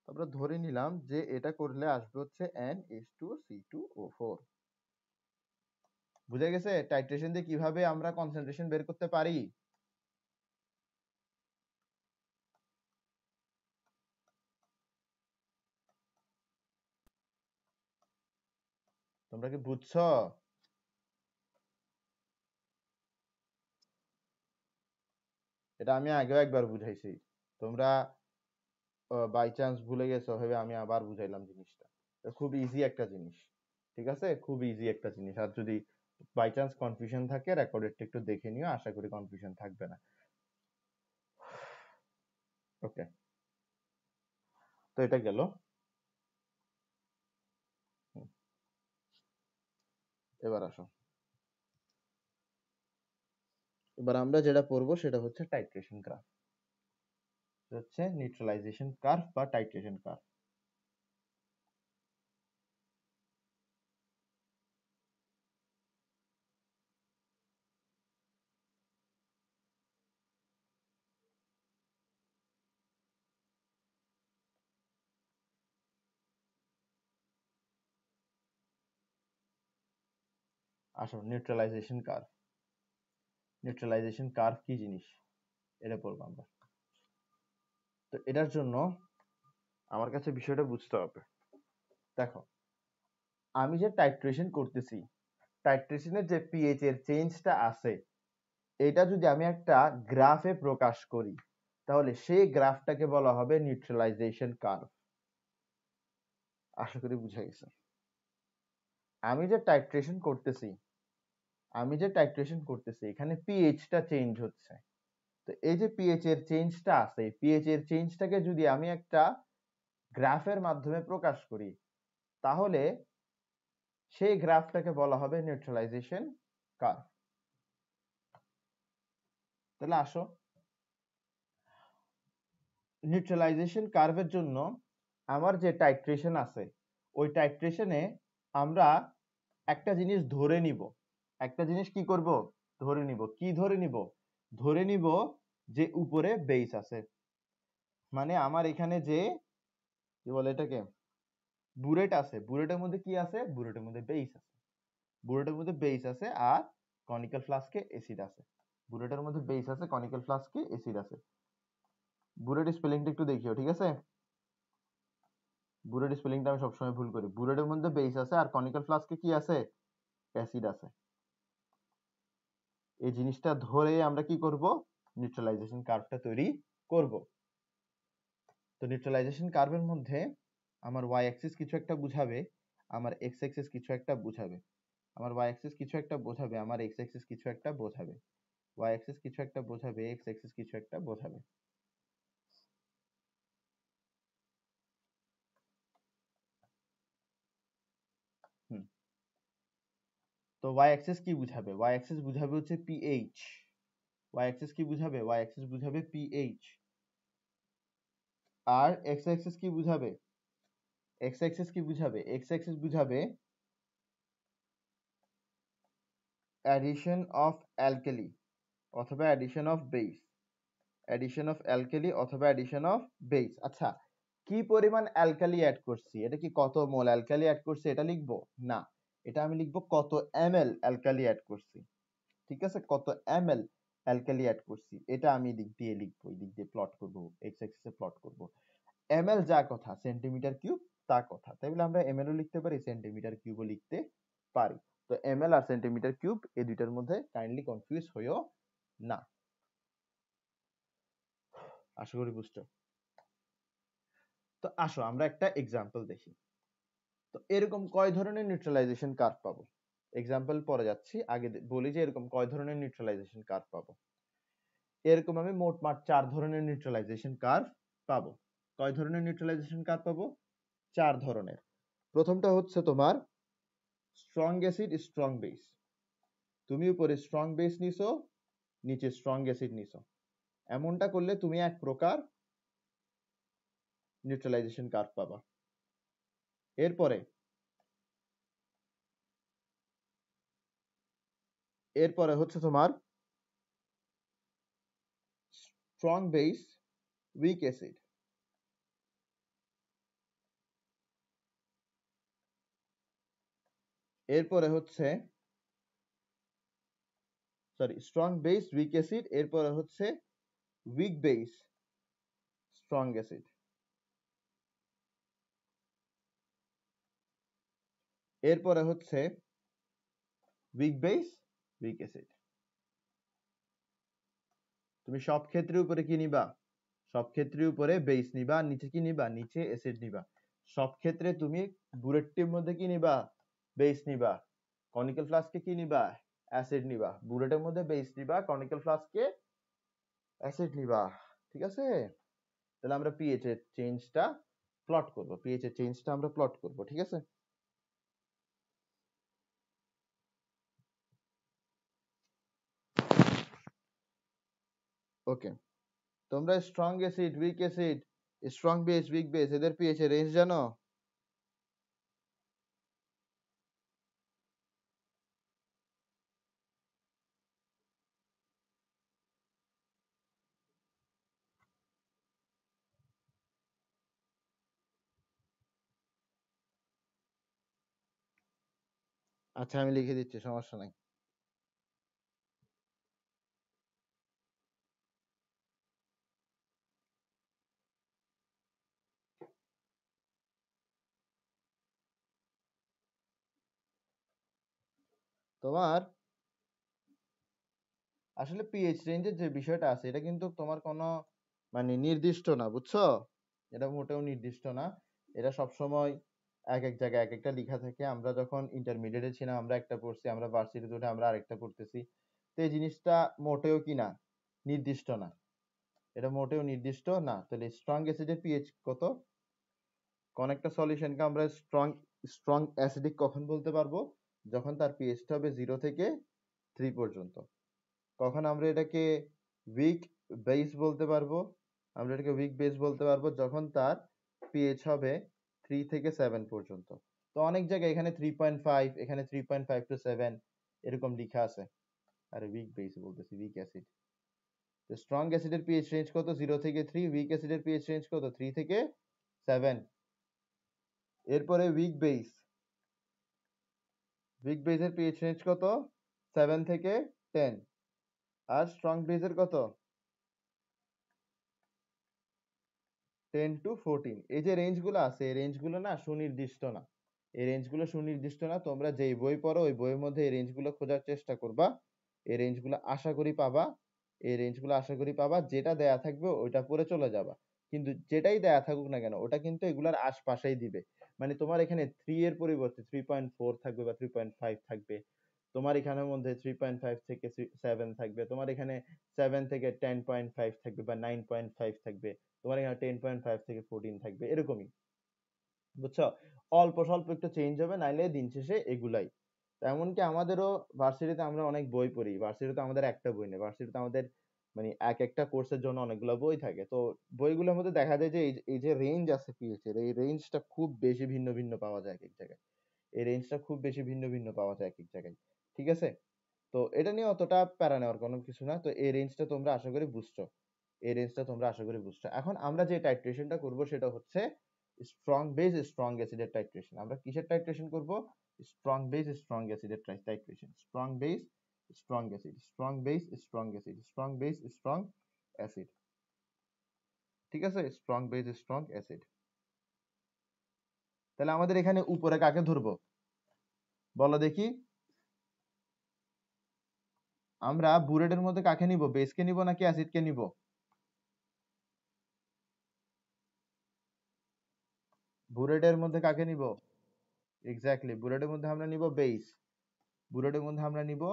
আমরা ধরে নিলাম যে এটা করলে আসবে হচ্ছে NH2C2O4। বুঝা গেছে টাইট্রেশন দিয়ে কিভাবে আমরা কনসেন্ট্রেশন বের করতে পারি? তোমরা কি বুঝছো? এটা আমি আগেও একবার বুঝাইছি, তোমরা বাই চান্স ভুলে গেছো ভেবে আমি আবার বুঝাইলাম জিনিসটা। খুব ইজি একটা জিনিস, ঠিক আছে? খুব ইজি একটা জিনিস। আর যদি বাই চান্স কনফিউশন থাকে রেকর্ডেডটা একটু দেখে নিও, আশা করি কনফিউশন থাকবে না। ওকে, তো এটা গেল। এবার আসো, এবার আমরা যেটা পড়বো সেটা হচ্ছে টাইট্রেশন গ্রাফ, হচ্ছে নিউট্রালাইজেশন কার্ভ বা টাইট্রেশন কার্ভ। আসো নিউট্রালাইজেশন কার্ভ। নিউট্রালাইজেশন কার্ভ কি জিনিস এটা পড়বো আমরা। তো এটার জন্য আমার কাছে বিষয়টা বুঝতে হবে। দেখো, আমি যে টাইট্রেশন করতেছি, টাইট্রেশনের যে পিএইচ এর চেঞ্জটা আছে, এটা যদি আমি একটা গ্রাফে প্রকাশ করি, তাহলে সেই গ্রাফটাকে বলা হবে নিউট্রালাইজেশন কার্ভ। আশা করি বুঝা গেছে। আমি যে টাইট্রেশন করতেছি এখানে পিএইচটা চেঞ্জ হচ্ছে। তো এই যে পিএইচ এর চেঞ্জটা আছে, পিএইচ এর চেঞ্জটাকে যদি আমি একটা গ্রাফের মাধ্যমে প্রকাশ করি, তাহলে সেই গ্রাফটাকে বলা হবে নিউট্রালাইজেশন কার্ভ। তাহলে আসো, নিউট্রালাইজেশন কার্ভের জন্য আমার যে টাইট্রেশন আছে, ওই টাইট্রেশনে আমরা একটা জিনিস ধরে নিব। একটা জিনিস কি করব? ধরে নিব। কি ধরে নিব? ধরে নিব যে উপরে বেস আছে। মানে আমার এখানে যে কি বলে এটাকে, বুলেট আছে, বুলেটের মধ্যে কি আছে? বুলেটের মধ্যে বেস আছে। বুলেটের মধ্যে বেস আছে আর কনিক্যাল ফ্লাস্কে অ্যাসিড আছে। বুলেটের মধ্যে বেস আছে, কনিক্যাল ফ্লাস্কে অ্যাসিড আছে। বুলেট স্পেলিংটা একটু দেখিও, ঠিক আছে? বুলেট স্পেলিংটা আমি সবসময় ভুল করি। বুলেটের মধ্যে বেস আছে আর কনিক্যাল ফ্লাস্কে কি আছে? অ্যাসিড আছে। এই জিনিসটা ধরে আমরা কি করব? নিউট্রালাইজেশন কার্ভটা তৈরি করব। তো নিউট্রালাইজেশন কার্ভের মধ্যে আমার ওয়াই অ্যাক্সিস কিছু একটা বুঝাবে, আমার এক্স অ্যাক্সিস কিছু একটা বুঝাবে। আমার ওয়াই অ্যাক্সিস কিছু একটা বোঝাবে, আমার এক্স অ্যাক্সিস কিছু একটা বোঝাবে। ওয়াই অ্যাক্সিস কিছু একটা বোঝাবে, এক্স অ্যাক্সিস কিছু একটা বোঝাবে। হুম। তো ওয়াই অ্যাক্সিস কি বুঝাবে? ওয়াই অ্যাক্সিস বুঝাবে হচ্ছে পিএইচ। ওয়াই অ্যাক্সিস কি বুঝাবে? ওয়াই অ্যাক্সিস বুঝাবে পিএইচ। আর এক্স অ্যাক্সিস কি বুঝাবে? এক্স অ্যাক্সিস কি বুঝাবে? এক্স অ্যাক্সিস বুঝাবে অ্যাডিশন অফ অ্যালকালি অথবা addition of base. Addition of alkali অথবা অ্যাডিশন অফ বেস। আচ্ছা, কি পরিমাণ অ্যালকালি অ্যাড করছি, এটা কি কত মোল অ্যালকালি অ্যাড করছি এটা লিখবো? না, এটা আমি লিখবো কত এমএল অ্যালকালি অ্যাড করছি। ঠিক আছে, কত এমএল অ্যালকালি অ্যাড করছি, এটা আমি দিক দিয়ে লিখবো, এই দিক দিয়ে প্লট করব, এক্স অ্যাক্সিসে প্লট করব। এমএল যা কথা, সেন্টিমিটার কিউব তা কথা, তাই বলে আমরা এমএল ও লিখতে পারি, সেন্টিমিটার কিউবও লিখতে পারি। তো এমএল আর সেন্টিমিটার কিউব এই দুইটার মধ্যে কাইন্ডলি কনফিউজ হইও না। আশা করি বুঝছো। তো আসো আমরা একটা এক্সাম্পল দেখি। তো এরকম কয় ধরনের নিউট্রালাইজেশন কার্ভ পাবো? এক্সাম্পল পরে যাচ্ছি, আগে বলি যে এরকম কয় ধরনের নিউট্রালাইজেশন কার্ভ পাবো। এরকম আমি মোটমাট 4 ধরনের নিউট্রালাইজেশন কার্ভ পাবো। কয় ধরনের নিউট্রালাইজেশন কার্ভ পাবো? 4 ধরনের। প্রথমটা হচ্ছে তোমার স্ট্রং অ্যাসিড স্ট্রং বেস। তুমি উপরে স্ট্রং বেস নিছো, নিচে স্ট্রং অ্যাসিড নিছো, এমনটা করলে তুমি এক প্রকার নিউট্রালাইজেশন কার্ভ পাবা। এরপরে এরপরে হচ্ছে তোমার স্ট্রং বেস উইক অ্যাসিড। এরপরে হচ্ছে স্ট্রং বেস উইক অ্যাসিড, এরপরে হচ্ছে উইক বেস স্ট্রং অ্যাসিড। এরপরে হচ্ছে উইক বেস উইক অ্যাসিড। তুমি সব ক্ষেত্রে উপরে কি নিবা? সব ক্ষেত্রে উপরে বেস নিবা, নিচে কি নিবা? নিচে অ্যাসিড নিবা। সব ক্ষেত্রে তুমি বুলেটটির মধ্যে কি নিবা? বেস নিবা। কনিক্যাল ফ্লাস্কে কি নিবা? অ্যাসিড নিবা। বুলেটের মধ্যে বেস নিবা, কনিক্যাল ফ্লাস্কে অ্যাসিড নিবা। ঠিক আছে? তাহলে আমরা পিএইচ এর চেঞ্জটা প্লট করব, পিএইচ এর চেঞ্জটা আমরা প্লট করব। ঠিক আছে? ওকে, তোমরা strong acid, week acid, strong base, week base এদের পিএইচ এর রেঞ্জ জানো? আচ্ছা আমি লিখে দিচ্ছি, সমস্যা নাই। তোমার আসলে পিএইচ রেঞ্জের যে বিষয়টা আছে এটা কিন্তু তোমার কোনো মানে নির্দিষ্ট না, বুঝছো? এটা মোটেও নির্দিষ্ট না। এটা সবসময় এক এক জায়গায় এক একটা লেখা থাকে। আমরা যখন ইন্টারমিডিয়েটে ছিলাম আমরা একটা পড়ছি, আমরা ভার্সিটিতে উঠে আমরা আরেকটা পড়তেছি। তো এই জিনিসটা মোটেও কি না, নির্দিষ্ট না। এটা মোটেও নির্দিষ্ট না। তাহলে স্ট্রং অ্যাসিডের পিএইচ কত? কোন একটা সলিউশনকে আমরা স্ট্রং অ্যাসিডিক কখন বলতে পারবো? যখন তার পিএইচটা হবে 0 থেকে 3 পর্যন্ত। কখন আমরা এটাকে উইক বেস বলতে পারবো? আমরা এটাকে উইক বেস বলতে পারবো যখন তার পিএইচ হবে 3 থেকে 7 পর্যন্ত। তো অনেক জায়গায় এখানে 3.5, এখানে 3.5 টু 7 এরকম লেখা আছে। আরে উইক বেস বলতেছি, উইক অ্যাসিড। তো স্ট্রং অ্যাসিডের পিএইচ রেঞ্জ কত? 0 থেকে 3। উইক অ্যাসিডের পিএইচ রেঞ্জ কত? 3 থেকে 7। এরপরে উইক বেস, উইক বেসের পিএইচ রেঞ্জ কত? 7 থেকে 10। আর স্ট্রং বেসের কত? 10 টু 14। এই যে রেঞ্জগুলো আছে এই রেঞ্জগুলো না সুনির্দিষ্ট না। এই রেঞ্জগুলো সুনির্দিষ্ট না। তোমরা যেই বই পড়ো ওই বইয়ের মধ্যে এই রেঞ্জগুলো খোঁজার চেষ্টা করবা। এই রেঞ্জগুলো আশা করি পাবা। এই রেঞ্জগুলো আশা করি পাবা। যেটা দেয়া থাকবে ওইটা পড়ে চলে যাবা। কিন্তু যেটাই দেয়া থাকুক না কেন ওটা কিন্তু এগুলার আশপাশেই দিবে। মানে তোমার এখানে 3 এর পরিবর্তে 3.4 থাকবে বা 3.5 থাকবে। তোমার এখানের মধ্যে 3.5 থেকে 7 থাকবে। তোমার এখানে 7 থেকে 10.5 থাকবে বা 9.5 থাকবে। তোমার এখানে 10.5 থেকে 14 থাকবে, এরকমই। বুঝছো? অল্প স্বল্প একটু চেঞ্জ হবে, নাইলে দিন শেষে এগুলাই। এমনকি আমাদেরও ভার্সিটিতে আমরা অনেক বই পড়ি। ভার্সিটিতে আমাদের একটা বই নেই, ভার্সিটিতে আমাদের মানে এক একটা কোর্সের জন্য অনেকগুলো বই থাকে। তো বইগুলোর মধ্যে দেখা যায় যে এই যে রেঞ্জ আছে পিএইচ এর, এই রেঞ্জটা খুব বেশি ভিন্ন ভিন্ন পাওয়া যায় এক এক জায়গায়। এই রেঞ্জটা খুব বেশি ভিন্ন ভিন্ন পাওয়া যায় এক এক জায়গায়। ঠিক আছে? তো এটা নিয়ে অতটা প্যারা নেওয়ার কোনো কিছু না। তো এই রেঞ্জটা তোমরা আশা করি বুঝছো। এই রেঞ্জটা তোমরা আশা করি বুঝছো। এখন আমরা যে টাইট্রেশনটা করব সেটা হচ্ছে স্ট্রং বেস স্ট্রং অ্যাসিডের টাইট্রেশন। আমরা কিসের টাইট্রেশন করব? স্ট্রং বেস স্ট্রং অ্যাসিডের titration. Strong base strong acid, strong base strong acid, strong base strong acid. ঠিক আছে? Strong base strong acid. তাহলে আমাদের এখানে উপরে কাকে ধরবো বলো দেখি? আমরা বুরেটের মধ্যে কাকে নিব? বেসকে নিব নাকি অ্যাসিডকে নিব? বুরেটের মধ্যে কাকে নিব? এক্স্যাক্টলি, বুলেটের মধ্যে আমরা নিব বেস। বুলেটের মধ্যে আমরা নিব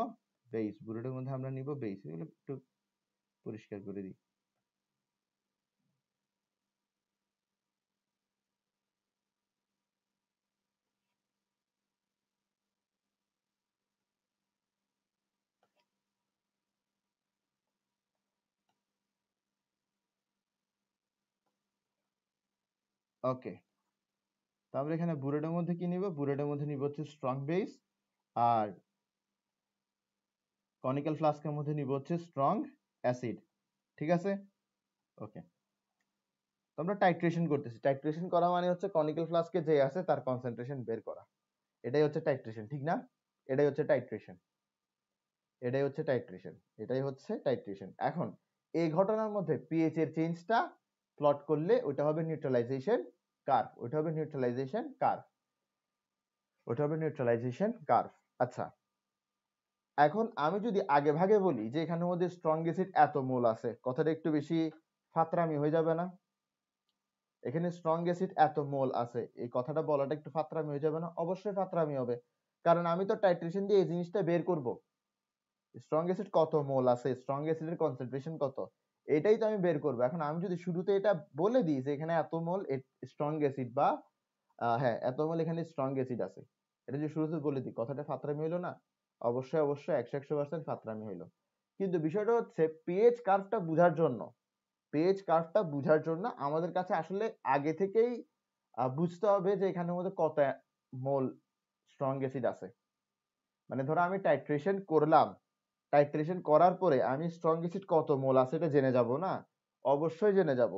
বেস। বুলেটের মধ্যে আমরা নিব বেস। এগুলো একটু পরিষ্কার করে দিই। ওকে, তো আমরা এখানে বুলেটের মধ্যে কি নিব? বুলেটের মধ্যে নিব হচ্ছে স্ট্রং বেস, আর কনিক্যাল ফ্লাস্কের মধ্যে নিব হচ্ছে স্ট্রং অ্যাসিড। ঠিক আছে? ওকে, তো আমরা টাইট্রেশন করতেছি। টাইট্রেশন করা মানে হচ্ছে কনিক্যাল ফ্লাস্কে যে আছে তার কনসেন্ট্রেশন বের করা। এটাই হচ্ছে টাইট্রেশন, ঠিক না? এটাই হচ্ছে টাইট্রেশন। এটাই হচ্ছে টাইট্রেশন। এটাই হচ্ছে টাইট্রেশন। এখন এই ঘটনার মধ্যে পিএইচ এর চেঞ্জটা প্লট করলে ওটা হবে নিউট্রালাইজেশন কার্ভ। ওটা হবে নিউট্রালাইজেশন কার্ভ। ওটা হবে নিউট্রালাইজেশন কার্ভ। আচ্ছা, এখন আমি যদি আগে ভাগে বলি যে এখানের মধ্যে স্ট্রং অ্যাসিড এত মোল আছে, কথাটা একটু বেশি ফাত্রামি হয়ে যাবে না? এখানে স্ট্রং অ্যাসিড এত মোল আছে, এই কথাটা বলাটা একটু ফাত্রামি হয়ে যাবে না? অবশ্যই ফাত্রামি হবে, কারণ আমি তো টাইট্রেশন দিয়ে এই জিনিসটা বের করব। স্ট্রং অ্যাসিড কত মোল আছে, স্ট্রং অ্যাসিডের কনসেন্ট্রেশন কত, এটাই তো আমি বের করব। এখন আমি যদি শুরুতে এটা বলে দিই যে এখানে এত মোল স্ট্রং অ্যাসিড বা হ্যাঁ এত মোল এখানে স্ট্রং অ্যাসিড আছে, এটা যদি শুরুতে বলে দিই, কথাটা ফাত্রামি হইলো না? অবশ্যই অবশ্যই 100% ফাত্রামি হইলো। কিন্তু বিষয়টা হচ্ছে পিএইচ কার্ভটা বোঝার জন্য, পিএইচ কার্ভটা বোঝার জন্য আমাদের কাছে আসলে আগে থেকেই বুঝতে হবে যে এখানের মধ্যে কত মোল স্ট্রং অ্যাসিড আছে। মানে ধরো আমি টাইট্রেশন করলাম, টাইট্রেশন করার পরে আমি স্ট্রং অ্যাসিড কত মোল আছে এটা জেনে যাব না? অবশ্যই জেনে যাব।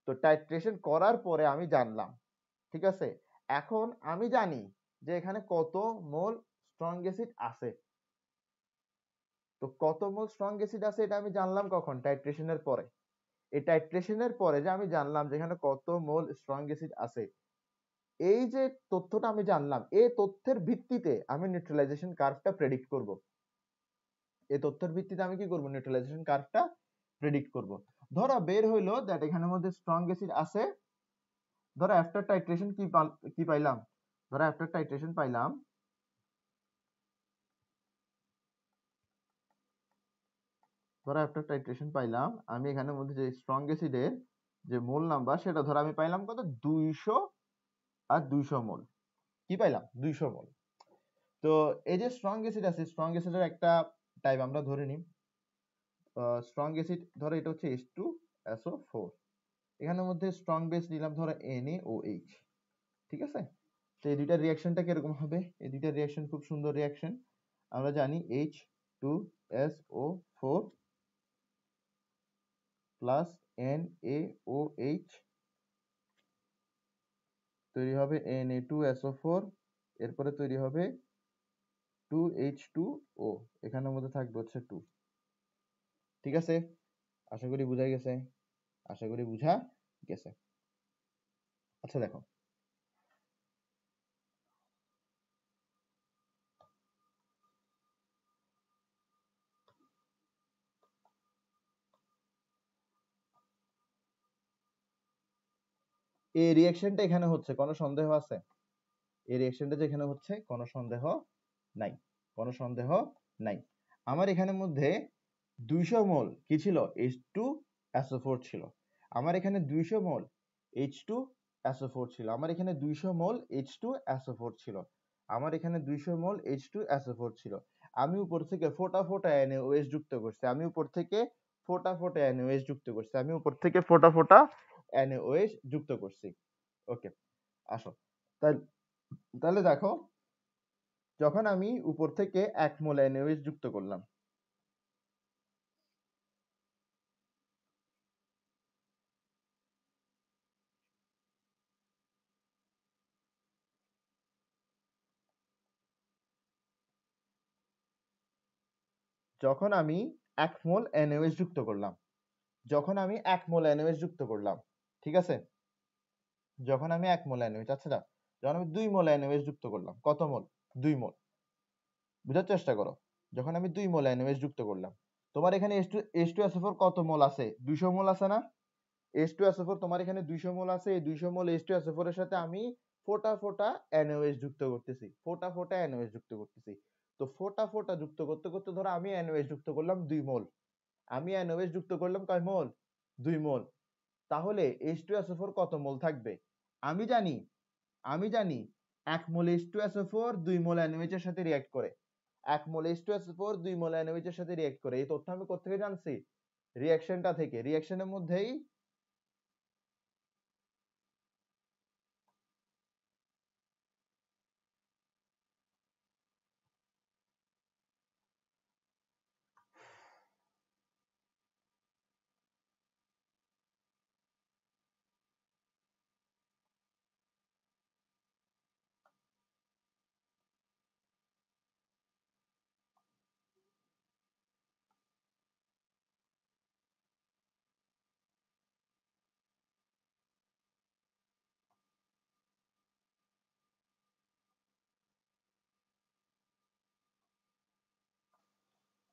তো টাইট্রেশন করার পরে আমি জানলাম, ঠিক আছে? এখন আমি জানি যে এখানে কত মোল স্ট্রং অ্যাসিড আছে। তো কত মোল স্ট্রং অ্যাসিড আছে এটা আমি জানলাম কখন? টাইট্রেশনের পরে। এই টাইট্রেশনের পরে যে আমি জানলাম যেখানে কত মোল স্ট্রং অ্যাসিড আছে, এই যে তথ্যটা আমি জানলাম, এই তথ্যের ভিত্তিতে আমি নিউট্রালাইজেশন কার্ভটা প্রেডিক্ট করব। এই তথ্যের ভিত্তিতে আমি কি করব? নিউট্রালাইজেশন কার্ভটা প্রেডিক্ট করব। ধরো বের হইলো দ্যাট এখানের মধ্যে স্ট্রং অ্যাসিড আছে। ধরো আফটার টাইট্রেশন কি পাইলাম? ধরো আফটার টাইট্রেশন পাইলাম আমি এখানের মধ্যে যে স্ট্রং অ্যাসিডের যে মোল নাম্বার সেটা ধরো আমি পাইলাম কত? 200 আর 200 মোল। কি পাইলাম? 200 মোল। তো এই যে স্ট্রং অ্যাসিড আছে, স্ট্রং অ্যাসিডের একটা টাইপ আমরা ধরে নিই। স্ট্রং অ্যাসিড ধরো এটা হচ্ছে H2SO4। এখানের মধ্যে স্ট্রং বেস নিলাম ধরো NaOH। ঠিক আছে? তো এই দুইটার রিঅ্যাকশনটা কিরকম হবে? এই দুইটার রিঅ্যাকশন খুব সুন্দর রিঅ্যাকশন। আমরা জানি H2SO4 প্লাস NaOH তৈরি হবে Na2SO4, এরপরে তৈরি হবে 2H2O, এখানের মধ্যে থাকবে হচ্ছে 2। ঠিক আছে? আশা করি বুঝা গেছে। আচ্ছা দেখো, এই রিঅ্যাকশনটা এখানে হচ্ছে, কোনো সন্দেহ আছে? এই রিঅ্যাকশনটা যেখানে হচ্ছে কোনো সন্দেহ নাই, আমার এখানের মধ্যে 200 মোল কি ছিল? H2SO4 ছিল। আমার এখানে 200 মোল H2SO4 ছিল। আমার এখানে 200 মোল H2SO4 ছিল। আমার এখানে 200 মোল H2SO4 ছিল। আমি উপর থেকে ফোটা ফোটা NaOH যুক্ত করছি। NaOH যুক্ত করছি। ওকে, আসো। তাহলে দেখো, যখন আমি উপর থেকে 1 মোল NaOH যুক্ত করলাম, যখন আমি 1 মোল NaOH যুক্ত করলাম, ঠিক আছে? যখন আমি 1 মোল NaOH, আচ্ছা না, যখন আমি 2 মোল NaOH যুক্ত করলাম, কত মোল? 2 মোল। বুঝার চেষ্টা করো। যখন আমি 2 মোল NaOH যুক্ত করলাম, তোমার এখানে H2SO4 কত মোল আছে? 200 মোল আছে না? H2SO4 তোমার এখানে 200 মোল আছে। এই 200 মোল H2SO4 এর সাথে আমি ফোটা ফোটা NaOH যুক্ত করতেছি। তো ফোটা ফোটা যুক্ত করতে করতে ধরো আমি NaOH যুক্ত করলাম 2 মোল। আমি NaOH যুক্ত করলাম কয় মোল? 2 মোল। তাহলে H2SO4 কত মোল থাকবে? আমি জানি 1 মোল H2SO4 2 মোল NaOH এর সাথে রিঅ্যাক্ট করে। 1 মোল H2SO4 2 মোল NaOH এর সাথে রিঅ্যাক্ট করে। এই তথ্য আমি কোথা থেকে জানছি? রিঅ্যাকশনটা থেকে। রিঅ্যাকশনের মধ্যেই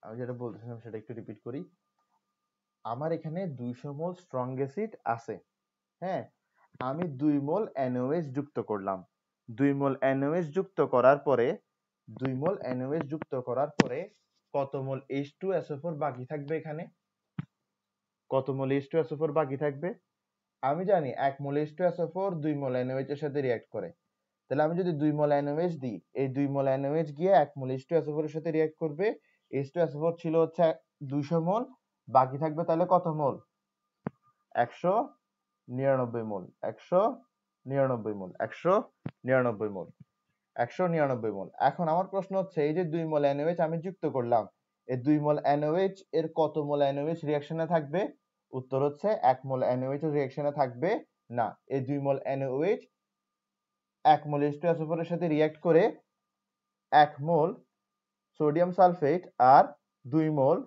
আমি যেটা বলতেছিলাম সেটা একটু রিপিট করি। আমার এখানে 200 মোল স্ট্রং অ্যাসিড আছে। হ্যাঁ, আমি 2 মোল NaOH যুক্ত করলাম। 2 মোল NaOH যুক্ত করার পরে কত মোল H2SO4 বাকি থাকবে এখানে? কত মোল H2SO4 বাকি থাকবে? আমি জানি 1 মোল H2SO4 2 মোল NaOH এর সাথে রিঅ্যাক্ট করে। তাহলে আমি যদি 2 মোল NaOH দিই, এই 2 মোল NaOH গিয়ে 1 মোল H2SO4 এর সাথে রিঅ্যাক্ট করবে। H2SO4 ছিল হচ্ছে 200 মোল, বাকি থাকবে তাহলে কত মোল? 199 মোল। 199 মোল। এখন আমার প্রশ্ন হচ্ছে, এই যে 2 মোল NaOH আমি যুক্ত করলাম, এই 2 মোল NaOH এর কত মোল NaOH রিঅ্যাকশনে থাকবে? উত্তর হচ্ছে 1 মোল NaOH এর রিঅ্যাকশনে থাকবে না। এই 2 মোল NaOH 1 মোল H2SO4 এর সাথে রিঅ্যাক্ট করে 1 মোল সোডিয়াম সালফেট আর 2 মোল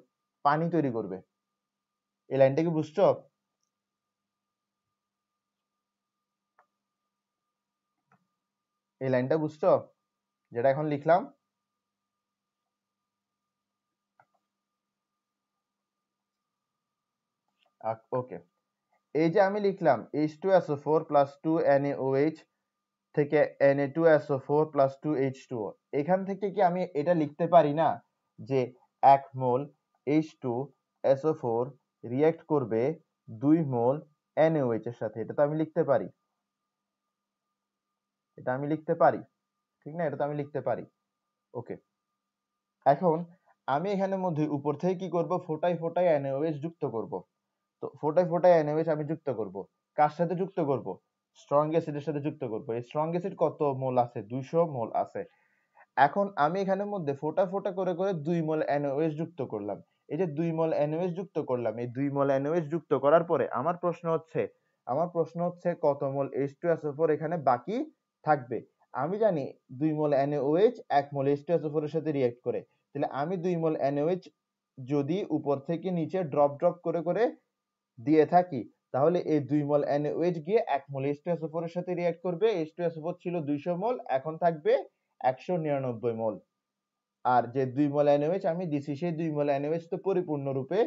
পানি তৈরি করবে। এই লাইনটা কি বুঝছো? এই লাইনটা বুঝছো যেটা এখন লিখলাম? ওকে, এই যে আমি লিখলাম H2SO4 plus 2 NaOH থেকে Na2SO4 plus 2 H2O, এখান থেকে কি আমি এটা লিখতে পারি না যে 1 মোল H2SO4 রিঅ্যাক্ট করবে 2 মোল NaOH এর সাথে? এটা তো আমি লিখতে পারি, এটা আমি লিখতে পারি, ঠিক না? এটা তো আমি লিখতে পারি। ওকে, এখন আমি এখানের মধ্যে উপর থেকে কি করব, ফোটায় ফোটায় NaOH যুক্ত করব। তো ফোটায় ফোটায় NaOH আমি যুক্ত করব, কার সাথে যুক্ত করব? স্ট্রং অ্যাসিডের সাথে যুক্ত করব। এই স্ট্রং অ্যাসিড কত মোল আছে? 200 মোল আছে। এখন আমি এখানের মধ্যে ফোটা ফোটা করে করে 2 মোল NaOH যুক্ত করলাম। এই যে 2 মোল NaOH যুক্ত করলাম, এই 2 মোল NaOH যুক্ত করার পরে আমার প্রশ্ন হচ্ছে কত মোল H2SO4 এখানে বাকি থাকবে। আমি জানি 2 মোল NaOH 1 মোল H2SO4 এর সাথে রিঅ্যাক্ট করে। তাহলে আমি 2 মোল NaOH যদি উপর থেকে নিচে ড্রপ ড্রপ করে করে দিয়ে থাকি, তাহলে এই 2 মোল NaOH গিয়ে 1 মোল H2SO4 এর সাথে রিঅ্যাক্ট করবে। H2SO4 ছিল 200 মোল, এখন থাকবে 199 মোল। আর যে 2 মোল NaOH আমি দিছি, সেই 2 মোল NaOH তো পরিপূর্ণরূপে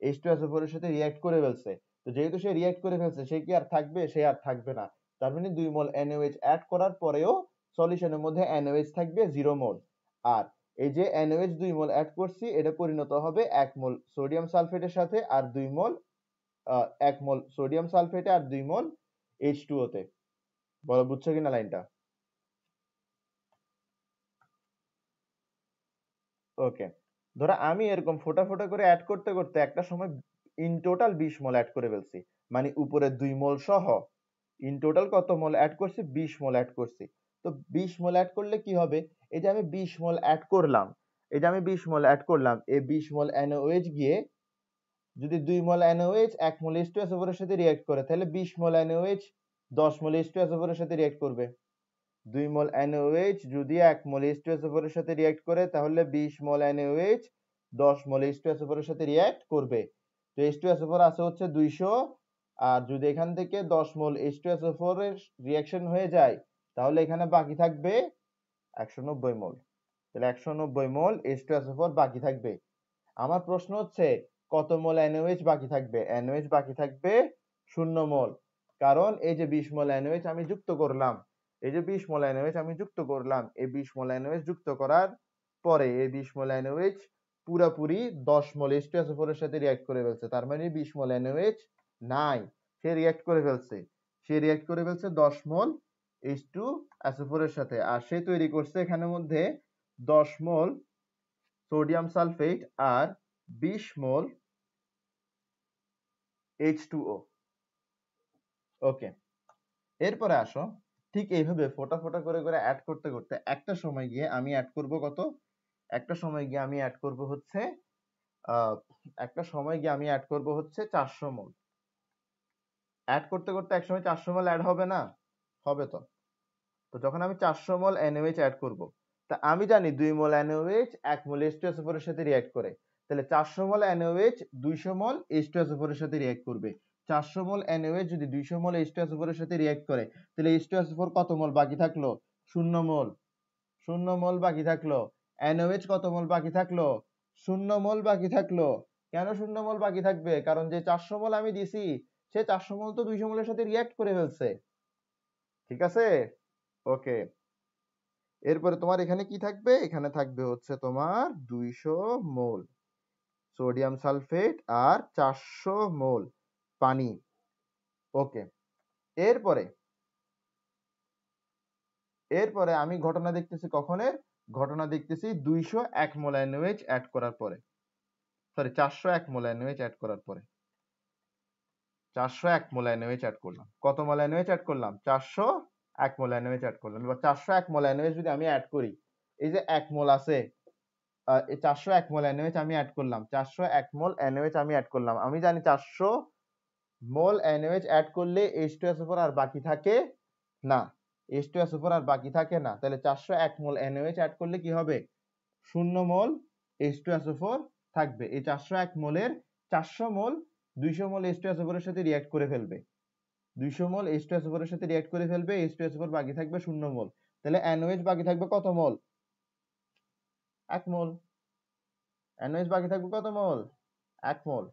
H2SO4 এর সাথে রিঅ্যাক্ট করে ফেলছে। তো যেহেতু সে রিঅ্যাক্ট করে ফেলছে, সে কি আর থাকবে? সে আর থাকবে না। তার মানে 2 মোল NaOH অ্যাড করার পরেও সলিউশনের মধ্যে NaOH থাকবে 0 মোল। আর এই যে NaOH 2 মোল অ্যাড করছি, এটা পরিণত হবে 1 মোল সোডিয়াম সালফেটের সাথে আর 2 মোল 1 মোল সোডিয়াম সালফেটে আর 2 মোল H2O তে। বলো বুঝছো কিনা লাইনটা? ওকে, ধরো আমি এরকম ফোটা ফোটা করে অ্যাড করতে করতে একটা সময় ইন টোটাল 20 মোল অ্যাড করে ফেলছি, মানে উপরে 2 মোল সহ ইন টোটাল কত মোল অ্যাড করছি? 20 মোল অ্যাড করছি। তো 20 মোল অ্যাড করলে কি হবে? এই যে আমি 20 মোল অ্যাড করলাম, এই যে আমি 20 মোল অ্যাড করলাম, এই 20 মোল NaOH গিয়ে যদি 2 মোল NaOH 1 মোল H2SO4 এর সাথে রিঅ্যাক্ট করে, তাহলে 20 মোল NaOH 10 মোল H2SO4 এর সাথে রিঅ্যাক্ট করবে। 2 মোল NaOH যদি 1 মোল H2SO4 এর সাথে রিঅ্যাক্ট করে, তাহলে 20 মোল NaOH 10 মোল H2SO4 এর সাথে রিঅ্যাক্ট করবে। তো H2SO4 আছে হচ্ছে 200, আর যদি এখান থেকে 10 মোল H2SO4 এর রিঅ্যাকশন হয়ে যায়, তাহলে এখানে বাকি থাকবে 190 মোল। তাহলে 190 মোল H2SO4 বাকি থাকবে। আমার প্রশ্ন হচ্ছে কত মোল NaOH বাকি থাকবে? NaOH বাকি থাকবে 0 মোল। কারণ এই যে 20 মোল NaOH আমি যুক্ত করলাম, এই যে 20 মোল NaOH আমি যুক্ত করলাম, এই 20 মোল NaOH যুক্ত করার পরে এই 20 মোল NaOH পুরোপুরি 10 মোল H2SO4 এর সাথে রিঅ্যাক্ট করে ফেলছে। তার মানে 20 মোল NaOH নাই, সে রিঅ্যাক্ট করে ফেলছে। সে রিঅ্যাক্ট করে ফেলছে 10 মোল H2SO4 এর সাথে, আর সে তৈরি করছে এখানের মধ্যে 10 মোল সোডিয়াম সালফেট আর 20 মোল H2O। ওকে, এরপরে আসো, ঠিক এইভাবে ফোটা ফোটা করে করে অ্যাড করতে করতে একটা সময় গিয়ে আমি অ্যাড করব কত? একটা সময় গিয়ে আমি অ্যাড করব হচ্ছে একটা সময় গিয়ে আমি অ্যাড করব হচ্ছে 400 মোল। অ্যাড করতে করতে একসময় 400 মোল অ্যাড হবে না? হবে তো। তো যখন আমি 400 মোল NaOH অ্যাড করব, তা আমি জানি 2 মোল NaOH 1 মোল H2SO4 এর সাথে রিঅ্যাক্ট করে। তাহলে 400 মোল NaOH 200 মোল H2SO4 এর সাথে রিঅ্যাক্ট করবে। 400 মোল NaOH যদি 200 মোল H2SO4 এর সাথে রিঅ্যাক্ট করে, তাহলে H2SO4 কত মোল বাকি থাকলো? 0 মোল। 0 মোল বাকি থাকলো। NaOH কত মোল বাকি থাকলো? 0 মোল বাকি থাকলো। কেন 0 মোল বাকি থাকবে? কারণ যে 400 মোল আমি দিছি, সে 400 মোল তো 200 মোলের সাথে রিঅ্যাক্ট করে ফেলছে। ঠিক আছে? ওকে, এরপরে তোমার এখানে কি থাকবে? এখানে থাকবে হচ্ছে তোমার 200 মোল সোডিয়াম সালফেট আর 400 মোল পানি। ওকে, এরপরে এরপরে আমি ঘটনা দেখতেছি কখনের? ঘটনা দেখতেছি 201 মোল NaOH অ্যাড করার পরে, সরি 401 মোল NaOH অ্যাড করার পরে। 401 মোল NaOH অ্যাড করলাম। কত মোল NaOH অ্যাড করলাম? 401 মোল NaOH অ্যাড করলাম। এবার 401 মোল NaOH যদি আমি অ্যাড করি, এই যে 1 মোল আছে, এই 401 মোল NaOH আমি অ্যাড করলাম, 401 মোল NaOH আমি অ্যাড করলাম। আমি জানি 400 মোল NaOH অ্যাড করলে H2SO4 আর বাকি থাকে না। H2SO4 আর বাকি থাকে না, তাহলে 401 মোল NaOH অ্যাড করলে কি হবে? 0 মোল H2SO4 থাকবে। এই 401 মোলের 400 মোল 200 মোল H2SO4 এর সাথে রিঅ্যাক্ট করে ফেলবে। 200 মোল H2SO4 এর সাথে রিঅ্যাক্ট করে ফেলবে, H2SO4 বাকি থাকবে 0 মোল। তাহলে NaOH বাকি থাকবে কত মোল? 1 মোল। NaOH বাকি থাকবে কত মোল? 1 মোল।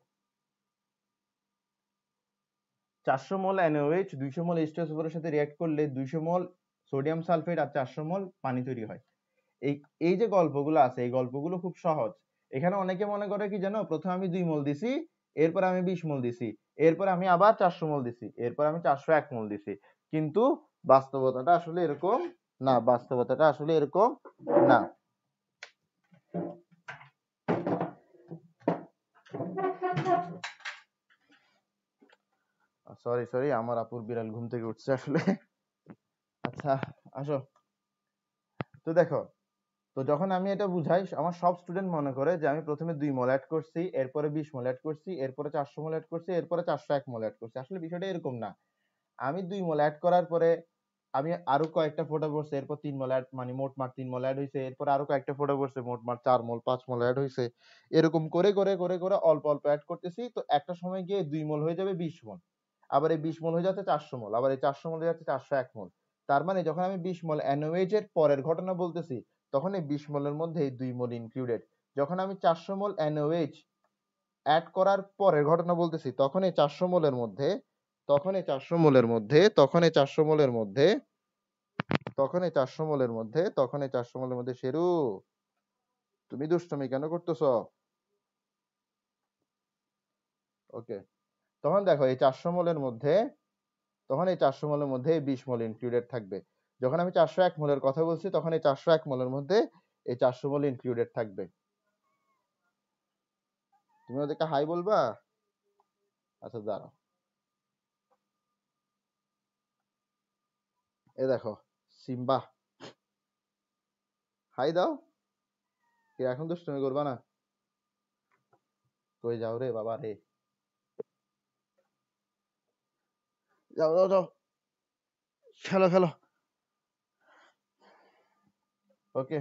400 মোল NaOH 200 মোল H2SO4 এর সাথে রিঅ্যাক্ট করলে 200 মোল সোডিয়াম সালফেট আর 400 মোল পানি তৈরি হয়। এই যে গল্পগুলো আছে, এই গল্পগুলো খুব সহজ। এখানে অনেকে মনে করে কি জানো, প্রথমে আমি 2 মোল দিছি, এরপর আমি 20 মোল দিছি, এরপর আমি আবার 400 মোল দিছি, এরপর আমি 401 মোল দিছি। কিন্তু বাস্তবতাটা আসলে এরকম না, বাস্তবতাটা আসলে এরকম না। সরি আমার আপুর বিড়াল ঘুম থেকে উঠছে আসলে। আচ্ছা আসো। তো দেখো, তো যখন আমি এটা বুঝাই, আমার সব স্টুডেন্ট মনে করে যে আমি প্রথমে 2 মোল অ্যাড করছি, এরপরে 20 মোল অ্যাড করছি, এরপরে 400 মোল অ্যাড করছি, এরপরে 401 মোল অ্যাড করছি। আসলে বিষয়টা এরকম না। আমি 2 মোল অ্যাড করার পরে আমি আরো কয়েকটা ফোঁটা পড়ছে, এরপর 3 মোল অ্যাড, মানে মোট মার 3 মোল অ্যাড হইছে, এরপর আরো কয়েকটা ফোঁটা পড়ছে, মোট মার 4 মোল 5 মোল অ্যাড হইছে। এরকম করে করে করে করে অল্প অল্প অ্যাড করতেছি। তো একটা সময় গিয়ে 2 মোল হয়ে যাবে 20 মোল, আবার এই 20 মোল হয়ে যাচ্ছে 400 মোল, আবার এই 400 মোল হয়ে যাচ্ছে 401 মোল। তার মানে যখন আমি 20 মোল NaOH এর পরের ঘটনা বলতেছি, তখন এই 20 মোলের মধ্যে এই 2 মোল ইনক্লুডেড। যখন আমি 400 মোল NaOH অ্যাড করার পরের ঘটনা বলতেছি, তখন এই 400 মোলের মধ্যে তখন এই 400 মোলের মধ্যে তখন এই 400 মোলের মধ্যে তখন এই 400 মোলের মধ্যে তখন এই 400 মোলের মধ্যে শেরু, তুমি দুষ্টুমি কেন করতেছো? ওকে, তখন দেখো এই 400 মোলের মধ্যে তখন এই 400 মোলের মধ্যে 20 মোল ইনক্লুডেড থাকবে। যখন আমি 401 মোলের কথা বলছি, তখন এই 401 মোলের মধ্যে এই 400 মোল ইনক্লুডেড থাকবে। তুমি ওদেরকে হাই বলবা? আচ্ছা দাঁড়াও, এ দেখো সিম্বা, হাই দাও। কে এখন দুষ্টুমি করবা না? কই যাও রে বাবা রে, যাও যাও যাও, খেলো খেলো। ওকে,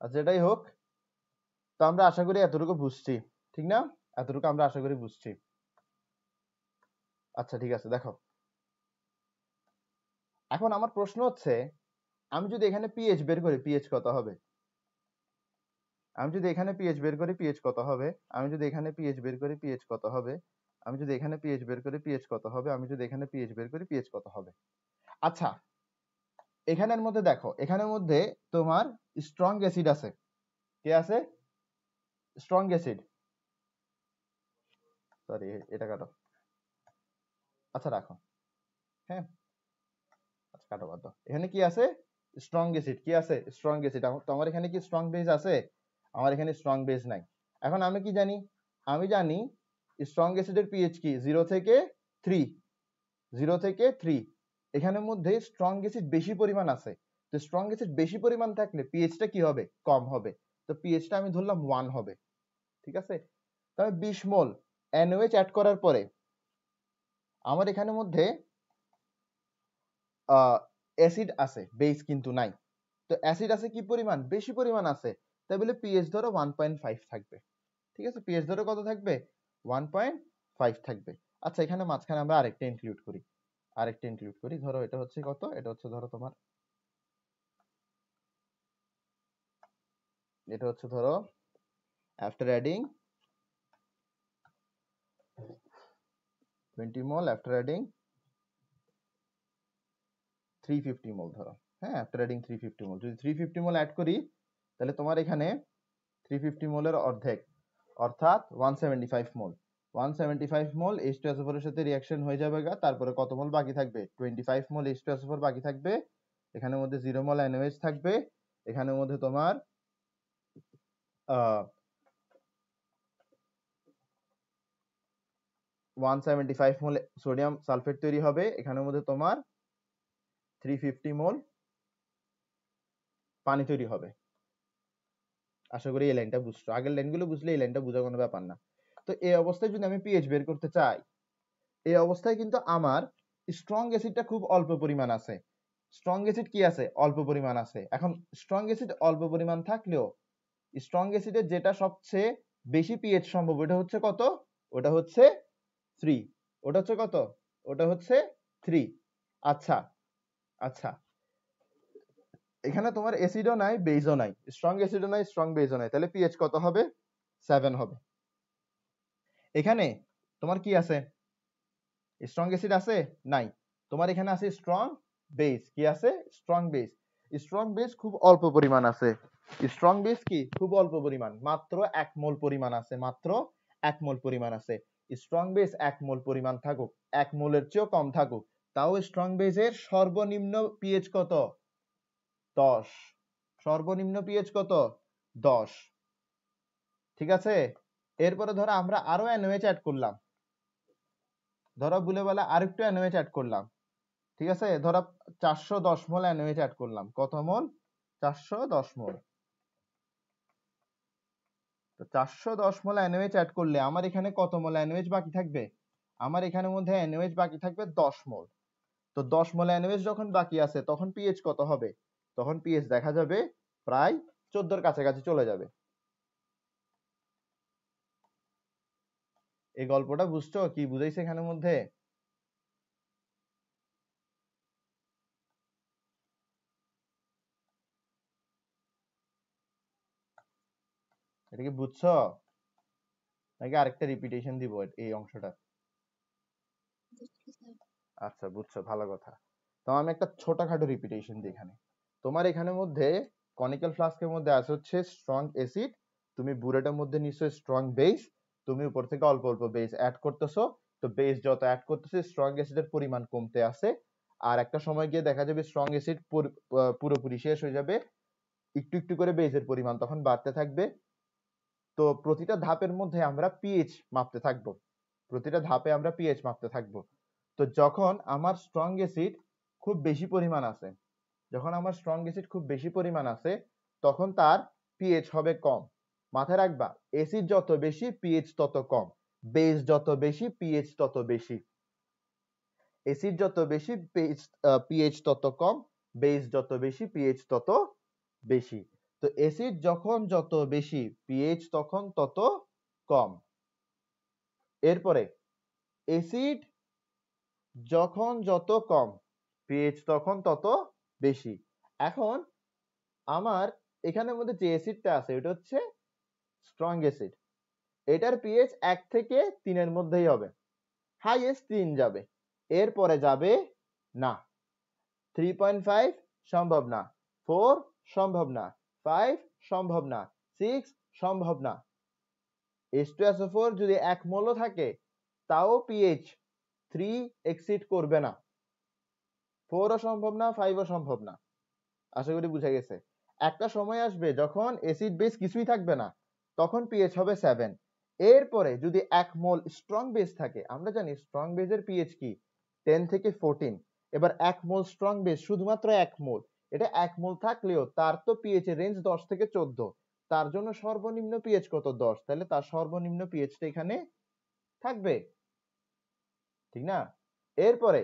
আচ্ছা এটাই হোক। তো আমরা আশা করি এতটুকু বুঝছি, ঠিক না? এতটুকু আমরা আশা করি বুঝছি। আচ্ছা ঠিক আছে, দেখো এখন আমার প্রশ্ন হচ্ছে, আমি যদি এখানে পিএইচ বের করি, পিএইচ কত হবে? আমি যদি এখানে পিএইচ বের করি, পিএইচ কত হবে? আমি যদি এখানে পিএইচ বের করি, পিএইচ কত হবে? আমি যদি এখানে পিএইচ বের করি, পিএইচ কত হবে? আমি যদি এখানে পিএইচ বের করি, পিএইচ কত হবে? আচ্ছা, এখানের মধ্যে দেখো, এখানের মধ্যে তোমার স্ট্রং অ্যাসিড আছে। কে আছে? Strong acid. সরি, এটা কাটো। আচ্ছা রাখো, হ্যাঁ, আচ্ছা কাটো, বাদ দাও। এখানে কি আছে? Strong acid. কি আছে? Strong acid. তো আমার এখানে কি স্ট্রং বেস আছে? আমার এখানে স্ট্রং বেস নাই। এখন আমি কি জানি? আমি জানি স্ট্রং অ্যাসিডের পিএইচ কি 0 থেকে 3, 0 থেকে 3। এখানের মধ্যে স্ট্রং অ্যাসিড বেশি পরিমাণ আছে। তো স্ট্রং অ্যাসিড বেশি পরিমাণ থাকলে পিএইচটা কি হবে? কম হবে। তো পিএইচটা আমি ধরলাম 1 হবে, ঠিক আছে? তবে 20 মোল NaOH অ্যাড করার পরে আমার এখানের মধ্যে অ্যাসিড আছে, বেস কিন্তু নাই। তো অ্যাসিড আছে কি পরিমাণ? বেশি পরিমাণ আছে। তাই বলে পিএইচ ধরো 1.5 থাকবে, ঠিক আছে? পিএইচ ধরো কত থাকবে? 1.5 থাকবে। আচ্ছা, এখানে মাঝখানে আমরা আরেকটা ইনক্লুড করি, ধরো এটা হচ্ছে কত? এটা হচ্ছে ধরো তোমার, এটা হচ্ছে ধরো আফটার অ্যাডিং 20 মোল, আফটার অ্যাডিং 350 মোল ধরো, হ্যাঁ, আফটার অ্যাডিং 350 মোল। যদি 350 মোল অ্যাড করি, তাহলে তোমার এখানে 350 মোলের অর্ধেক, অর্থাৎ 175 মোল। 175 মোল H2SO4 এর সাথে রিঅ্যাকশন হয়ে যাবে গা। তারপরে কত মোল বাকি থাকবে? 25 মোল H2SO4 বাকি থাকবে। এখানের মধ্যে 0 মোল NaOH থাকবে। এখানের মধ্যে তোমার 175 মোল সোডিয়াম সালফেট তৈরি হবে। এখানের মধ্যে তোমার 350 মোল পানি তৈরি হবে। আশা করি এই লাইনটা বুঝছো। আগের লাইনগুলো বুঝলে এই লাইনটা বোঝা কোনো ব্যাপার না। তো এই অবস্থায় যদি আমি পিএইচ বের করতে চাই, এই অবস্থায় কিন্তু আমার স্ট্রং অ্যাসিডটা খুব অল্প পরিমাণ আছে, স্ট্রং অ্যাসিড কি আছে, অল্প পরিমাণ আছে। এখন স্ট্রং অ্যাসিড অল্প পরিমাণ থাকলেও স্ট্রং অ্যাসিডের যেটা সবচেয়ে বেশি পিএইচ সম্ভব ওটা হচ্ছে কত, ওটা হচ্ছে 3, ওটা হচ্ছে কত, ওটা হচ্ছে 3। আচ্ছা আচ্ছা, এখানে তোমার অ্যাসিডও নাই বেসও নাই, স্ট্রং অ্যাসিডও নাই স্ট্রং বেসও নাই, তাহলে পিএইচ কত হবে, 7 হবে। এখানে তোমার কি আছে, স্ট্রং অ্যাসিড আছে নাই, তোমার এখানে আছে স্ট্রং বেস, কি আছে, স্ট্রং বেস। স্ট্রং বেস খুব অল্প পরিমাণ আছে, স্ট্রং বেস কি খুব অল্প পরিমাণ, মাত্র 1 মোল পরিমাণ আছে, মাত্র 1 মোল পরিমাণ আছে। স্ট্রং বেস 1 মোল পরিমাণ থাকুক, 1 মোলের চেয়েও কম থাকুক, তাও স্ট্রং বেসের সর্বনিম্ন পিএইচ কত, 10, সর্বনিম্ন পিএইচ কত, 10। ঠিক আছে, এরপরে ধরো আমরা আরো NaOH অ্যাড করলাম, ধরো বলে বলে আরেকটু NaOH অ্যাড করলাম, ঠিক আছে, ধরো 410 মোল NaOH অ্যাড করলাম, কত মোল, 410 মোল। তো 410 মোল NaOH অ্যাড করলে আমার এখানে কত মোল NaOH বাকি থাকবে, আমার এখানের মধ্যে NaOH বাকি থাকবে 10 মোল। তো 10 মোল NaOH যখন বাকি আছে তখন পিএইচ কত হবে, তখন পিএইচ দেখা যাবে প্রায় 14 এর কাছাকাছি চলে যাবে। এই গল্পটা বুঝছো, কি বুঝাইছে এখানের মধ্যে, এটা কি বুঝছো নাকি আরেকটা রিপিটেশন দিব এই অংশটা? আচ্ছা বুঝছো, ভালো কথা। তো আমি একটা ছোটখাটো রিপিটেশন দিই এখানে। তোমার এখানের মধ্যে কনিক্যাল ফ্লাস্কের মধ্যে আছে হচ্ছে স্ট্রং অ্যাসিড, তুমি বুলেটের মধ্যে নিশ্চয় স্ট্রং বেস, তুমি উপর থেকে অল্প অল্প বেস অ্যাড করতেছো, তো বেস যত অ্যাড করতেছে স্ট্রং অ্যাসিডের পরিমাণ কমতে আছে, আর একটা সময় গিয়ে দেখা যাবে স্ট্রং অ্যাসিড পুরোপুরি শেষ হয়ে যাবে, একটু একটু করে বেসের পরিমাণ তখন বাড়তে থাকবে। তো প্রতিটা ধাপের মধ্যে আমরা পিএইচ মাপতে থাকবো, প্রতিটা ধাপে আমরা পিএইচ মাপতে থাকবো। তো যখন আমার স্ট্রং অ্যাসিড খুব বেশি পরিমাণ আছে, যখন আমার স্ট্রং অ্যাসিড খুব বেশি পরিমাণ আছে তখন তার পিএইচ হবে কম। মাথায় রাখবা, অ্যাসিড যত বেশি পিএইচ তত কম, বেস যত বেশি পিএইচ তত বেশি। অ্যাসিড যত বেশি পিএইচ তত কম, বেস যত বেশি পিএইচ তত বেশি। তো অ্যাসিড যখন যত বেশি পিএইচ তখন তত কম। এরপরে অ্যাসিড যখন যত কম পিএইচ তখন তত বেশি। এখন আমার এখানের মধ্যে যে অ্যাসিডটা আছে এটা হচ্ছে স্ট্রং অ্যাসিড, এটার পিএইচ 1 থেকে 3 এর মধ্যেই হবে, হাইয়েস্ট 3 যাবে, এরপরে যাবে না। 3.5 সম্ভব না, 4 সম্ভব না, 5 সম্ভব না, 6 সম্ভব না। H2SO4 যদি 1 মোলও থাকে তাও পিএইচ 3 এক্সিড করবে না, 4 ও সম্ভব না, 5 ও সম্ভব না। আশা করি বুঝা গেছে। একটা সময় আসবে যখন অ্যাসিড বেস কিছুই থাকবে না, তখন পিএইচ হবে 7। এরপরে যদি 1 মোল স্ট্রং বেস থাকে, আমরা জানি স্ট্রং বেসের পিএইচ কি 10 থেকে 14, এবার 1 মোল স্ট্রং বেস, শুধুমাত্র 1 মোল, এটা 1 মোল থাকলেও তার তো পিএইচ এর রেঞ্জ 10 থেকে 14, তার জন্য সর্বনিম্ন পিএইচ কত, 10, তাহলে তার সর্বনিম্ন পিএইচটা এখানে থাকবে, ঠিক না? এরপরে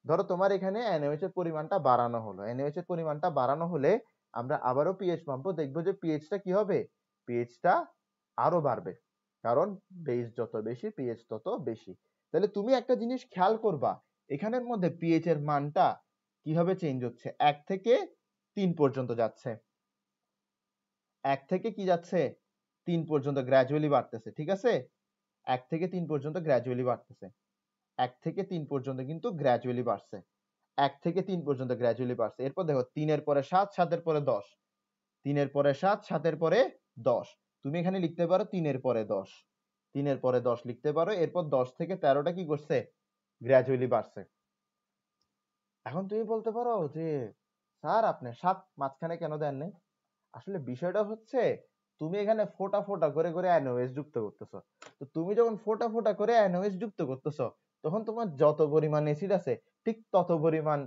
ধরো তোমার এখানে NaOH এর পরিমাণটা বাড়ানো হলো, NaOH এর পরিমাণটা বাড়ানো হলে আমরা আবারও পিএইচ মাপবো, দেখবো যে পিএইচটা কি হবে, পিএইচটা আরো বাড়বে, কারণ বেস যত বেশি পিএইচ তত বেশি। তাহলে তুমি একটা জিনিস খেয়াল করবা, এখানের মধ্যে পিএইচ এর মানটা কিভাবে চেঞ্জ হচ্ছে, 1 থেকে 3 পর্যন্ত যাচ্ছে, 1 থেকে কি যাচ্ছে, 3 পর্যন্ত গ্র্যাজুয়ালি বাড়তেছে, ঠিক আছে, 1 থেকে 3 পর্যন্ত গ্র্যাজুয়ালি বাড়তেছে, 1 থেকে 3 পর্যন্ত কিন্তু গ্র্যাজুয়ালি বাড়ছে, 1 থেকে 3 পর্যন্ত গ্র্যাজুয়ালি বাড়ছে। এরপর দেখো 3 এর পরে 7, 7 এর পরে 10, 3 এর পরে 7, 7 এর পরে 10, তুমি এখানে লিখতে পারো 3 এর পরে 10, 3 এর পরে 10 লিখতে পারো। এরপর 10 থেকে 13টা কি করছে, গ্র্যাজুয়ালি বাড়ছে। এখন তুমি বলতে পারো যে স্যার আপনি 7 মাঝখানে কেন দেন নাই? আসলে বিষয়টা হচ্ছে তুমি এখানে ফোঁটা ফোঁটা করে করে NaOH যুক্ত করতেছো। তো তুমি যখন ফোঁটা ফোঁটা করে NaOH যুক্ত করতেছো তখন তোমার যত পরিমাণ অ্যাসিড আছে ঠিক তত পরিমাণ,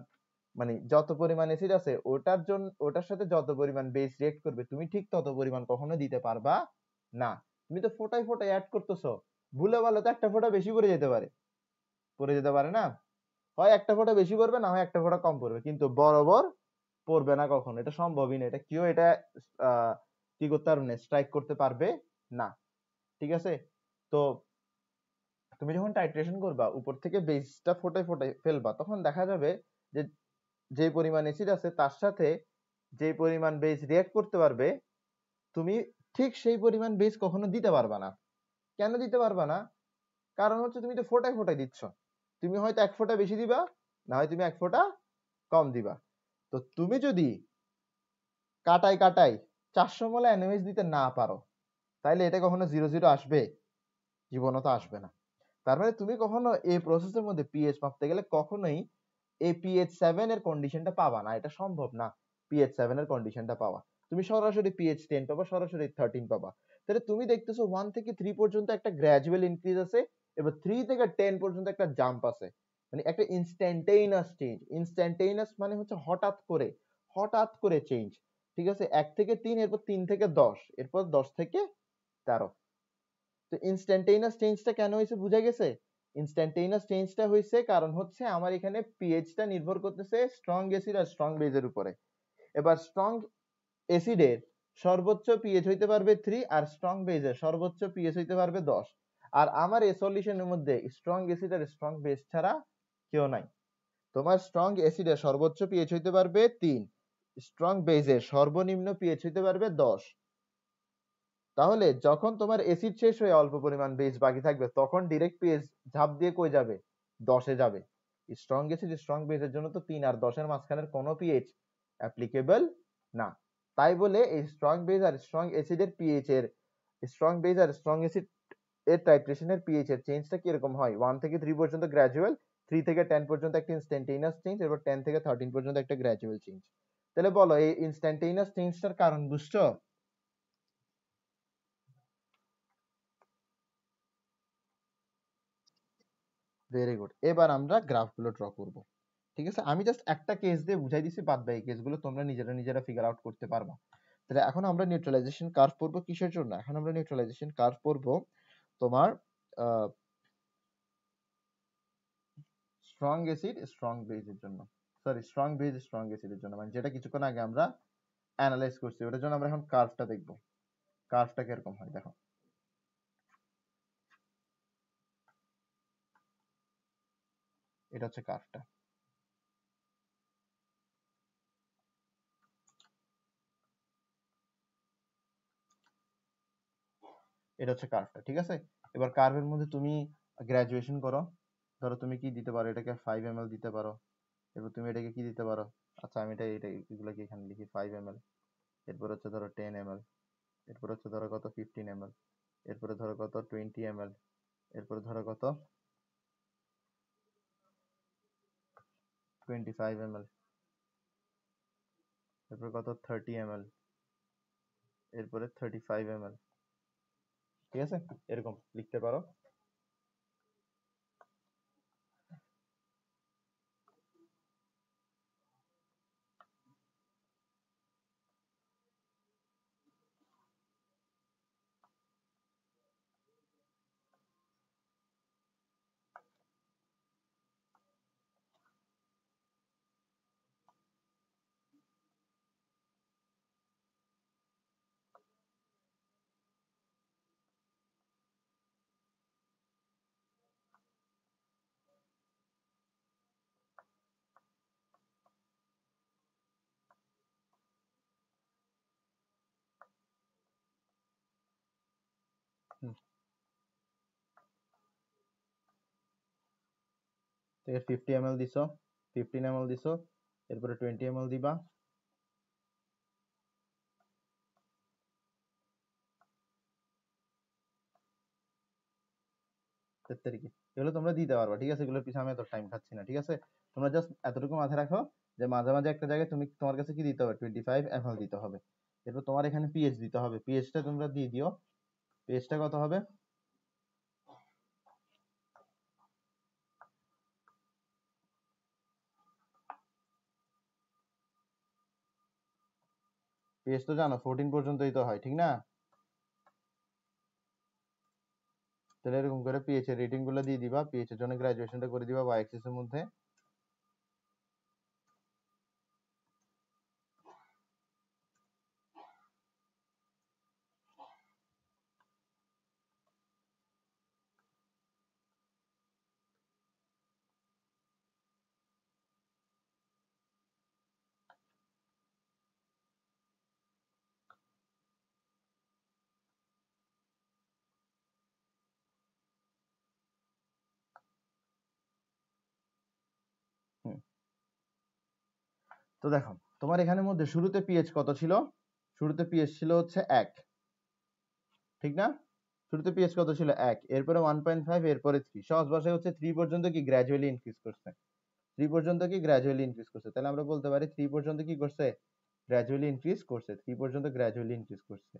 মানে যত পরিমাণ অ্যাসিড আছে ওটার জন্য ওটার সাথে যত পরিমাণ বেস রিঅ্যাক্ট করবে তুমি ঠিক তত পরিমাণ কখনো দিতে পারবা না। তুমি তো ফোঁটায় ফোঁটায় অ্যাড করতেছো, ভুলে ভালো তো একটা ফোঁটা বেশি পড়ে যেতে পারে, পড়ে যেতে পারে না? হয় একটা ফোঁটা বেশি পড়বে, না হয় একটা ফোঁটা কম পড়বে, কিন্তু বরাবর পড়বে না কখনো, এটা সম্ভবই না, এটা কেউ এটা কি করতে পারবে না, স্ট্রাইক করতে পারবে না। ঠিক আছে, তো তুমি যখন টাইট্রেশন করবা উপর থেকে বেসটা ফোটায় ফোটায় ফেলবা, তখন দেখা যাবে যে যে পরিমাণ অ্যাসিড আছে তার সাথে যে পরিমাণ বেস রিঅ্যাক্ট করতে পারবে, তুমি ঠিক সেই পরিমাণ বেস কখনো দিতে পারবা না। কেন দিতে পারবা না? কারণ হচ্ছে তুমি তো ফোটায় ফোটায় দিচ্ছ, তুমি হয়তো এক ফোঁটা বেশি দিবা, না হয় তুমি এক ফোঁটা কম দিবা। তো তুমি যদি কাটায় কাটায় 400 মোল NaOH দিতে না পারো, তাইলে এটা কখনো 0 0 আসবে? জীবনও তো আসবে না। তার মানে তুমি কখনো এই প্রসেসের মধ্যে পিএইচ মাপতে গেলে কখনোই এই pH 7 এর কন্ডিশনটা পাবা না, এটা সম্ভব না pH 7 এর কন্ডিশনটা পাওয়া। তুমি সরাসরি pH 10 পাবা, সরাসরি 13 পাবা। তাহলে তুমি দেখতেছো 1 থেকে 3 পর্যন্ত একটা গ্র্যাজুয়াল ইনক্রিজ আছে, এবার 3 থেকে 10 পর্যন্ত একটা জাম্প আছে, মানে একটা ইনস্ট্যান্টেনিয়াস চেঞ্জ। ইনস্ট্যান্টেনিয়াস মানে হচ্ছে হঠাৎ করে চেঞ্জ। ঠিক আছে, 1 থেকে 3, এরপর 3 থেকে 10, এরপর 10 থেকে 13। তো ইনস্ট্যান্টেনিয়াস চেঞ্জটা কেন হয়েছে বুঝা গেছে? ইনস্ট্যান্টেনিয়াস চেঞ্জটা হয়েছে কারণ হচ্ছে আমার এখানে পিএইচটা নির্ভর করতেছে স্ট্রং অ্যাসিড আর স্ট্রং বেজের উপরে। এবার স্ট্রং অ্যাসিডের সর্বোচ্চ পিএইচ হইতে পারবে 3, আর স্ট্রং বেজের সর্বোচ্চ পিএইচ হইতে পারবে 10। আর আমার এই সলিউশনের মধ্যে স্ট্রং অ্যাসিড আর স্ট্রং বেজ ছাড়া কেউ নাই। তোমার স্ট্রং অ্যাসিডের সর্বোচ্চ পিএইচ হইতে পারবে 3, স্ট্রং বেজের সর্বনিম্ন পিএইচ হইতে পারবে 10। তাহলে যখন তোমার অ্যাসিড শেষ হয়ে অল্প পরিমাণ বেস বাকি থাকবে, তখন ডিরেক্ট পিএইচ ঝাঁপ দিয়ে কই যাবে? 10 এ যাবে। স্ট্রং অ্যাসিড স্ট্রং বেসের জন্য তো 3 আর 10 এর মাঝখানের কোনো পিএইচ অ্যাপ্লিকেবল না। তাই বলে এই স্ট্রং বেস আর স্ট্রং অ্যাসিডের পিএইচ এর, স্ট্রং বেস আর স্ট্রং অ্যাসিড এর টাইট্রেশনের পিএইচ এর চেঞ্জটা কি রকম হয়? 1 থেকে 3 পর্যন্ত গ্র্যাজুয়াল, 3 থেকে 10 পর্যন্ত একটা ইনস্ট্যান্টেনিয়াস চেঞ্জ, এরপর 10 থেকে 13 পর্যন্ত একটা গ্র্যাজুয়াল চেঞ্জ। তাহলে বলো এই ইনস্ট্যান্টেনিয়াস চেঞ্জটার কারণ বুঝছো? Very good. এবার আমরা গ্রাফগুলো ড্র করব। ঠিক আছে, আমি জাস্ট একটা কেস দিয়ে বুঝাই দিছি, বাদ বাকি কেসগুলো তোমরা নিজেরা ফিগার আউট করতে পারবা। তাহলে এখন আমরা নিউট্রালাইজেশন কার্ভ পড়বো কিসের জন্য? এখন আমরা নিউট্রালাইজেশন কার্ভ পড়বো তোমার স্ট্রং অ্যাসিড স্ট্রং বেসের জন্য, সরি স্ট্রং বেস স্ট্রং অ্যাসিডের জন্য, মানে যেটা কিছুক্ষণ আগে আমরা অ্যানালাইজ করছি, ওটার জন্য আমরা এখন কার্ভটা দেখব। কার্ভটা কিরকম হয় দেখো, এটা হচ্ছে কার্ভটা। এটা হচ্ছে কার্ভটা, ঠিক আছে। এবার কার্ভের মধ্যে তুমি গ্রাজুয়েশন করো, ধরো তুমি কি দিতে পারো, এটাকে 5 ml দিতে পারো, এরপর তুমি এটাকে কি দিতে পারো, আচ্ছা আমি এটা এগুলোকে এখানে লিখি 5 ml, এরপর হচ্ছে ধরো 10 ml, এরপর হচ্ছে ধরো কত 15 ml, এরপরে ধরো কত 20 ml, এরপরে ধরো কত 25 ml, এরপর কত 30 ml, এরপরে 35 ml। ঠিক আছে, এরকম লিখতে পারো। ঠিক আছে, 50 ml দিছো, 15 ml দিছো, এরপরে 20 ml দিবা, এগুলো তোমরা দিতে পারবা। ঠিক আছে, এগুলোর পিছনে আমি এত টাইম খাচ্ছি না। ঠিক আছে, তোমরা জাস্ট এতটুকু মাথায় রাখো যে মাঝে মাঝে একটা জায়গায় তুমি তোমার কাছে কি দিতে হবে, 25 ml দিতে হবে। এরপর তোমার এখানে পিএইচ দিতে হবে, পিএইচটা তোমরা দিয়ে দিও। পিএইচটা কত হবে? পিএইচ তো জানো 14 পর্যন্তই তো হয়, ঠিক না? তাহলে এরকম করে পিএইচ এর রিডিং গুলো দিয়ে দিবা, পিএইচ এর জন্য গ্রাজুয়েশনটা করে দিবা y অ্যাক্সিস এর মধ্যে। তো দেখো তোমার এখানের মধ্যে শুরুতে পিএইচ কত ছিল? শুরুতে পিএইচ ছিল হচ্ছে 1, ঠিক না? শুরুতে পিএইচ কত ছিল? 1, এরপরে 1.5, এরপরে 3। সহজ ভাষায় হচ্ছে 3 পর্যন্ত কি গ্র্যাজুয়ালি ইনক্রিজ করছে। 3 পর্যন্ত কি গ্র্যাজুয়ালি ইনক্রিজ করছে। তাহলে আমরা বলতে পারি 3 পর্যন্ত কি করছে? গ্র্যাজুয়ালি ইনক্রিজ করছে। 3 পর্যন্ত গ্র্যাজুয়ালি ইনক্রিজ করছে।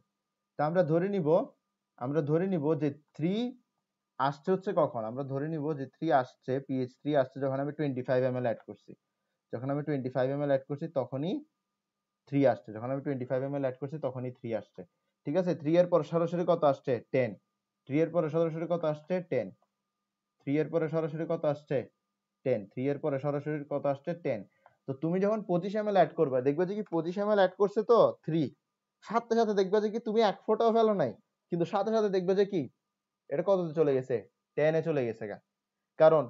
তা আমরা ধরে নিব যে 3 আসছে হচ্ছে কখন? আমরা ধরে নিব যে 3 আসছে, পিএইচ 3 আসছে যখন আমি 25 ml অ্যাড করছি। যখন আমি 25 ml অ্যাড করছি তখনই 3 আসছে। যখন আমি 25 ml অ্যাড করছি তখনই 3 আসছে। ঠিক আছে? 3 এর পর সরাসরি কত আসছে? 10। 3 এর পরে সরাসরি কত আসছে? 10। 3 এর পরে সরাসরি কত আসছে? 10। 3 এর পরে সরাসরি কত আসছে? 10। তো তুমি যখন 25 ml অ্যাড করবে দেখবে যে কি 25 ml অ্যাড করছে তো 3, সাথে সাথে দেখবে যে কি তুমি এক ফোঁটাও ফেলো নাই, কিন্তু সাথে সাথে দেখবে যে কি এটা কততে চলে গেছে? 10 এ চলে গেছে গা। কারণ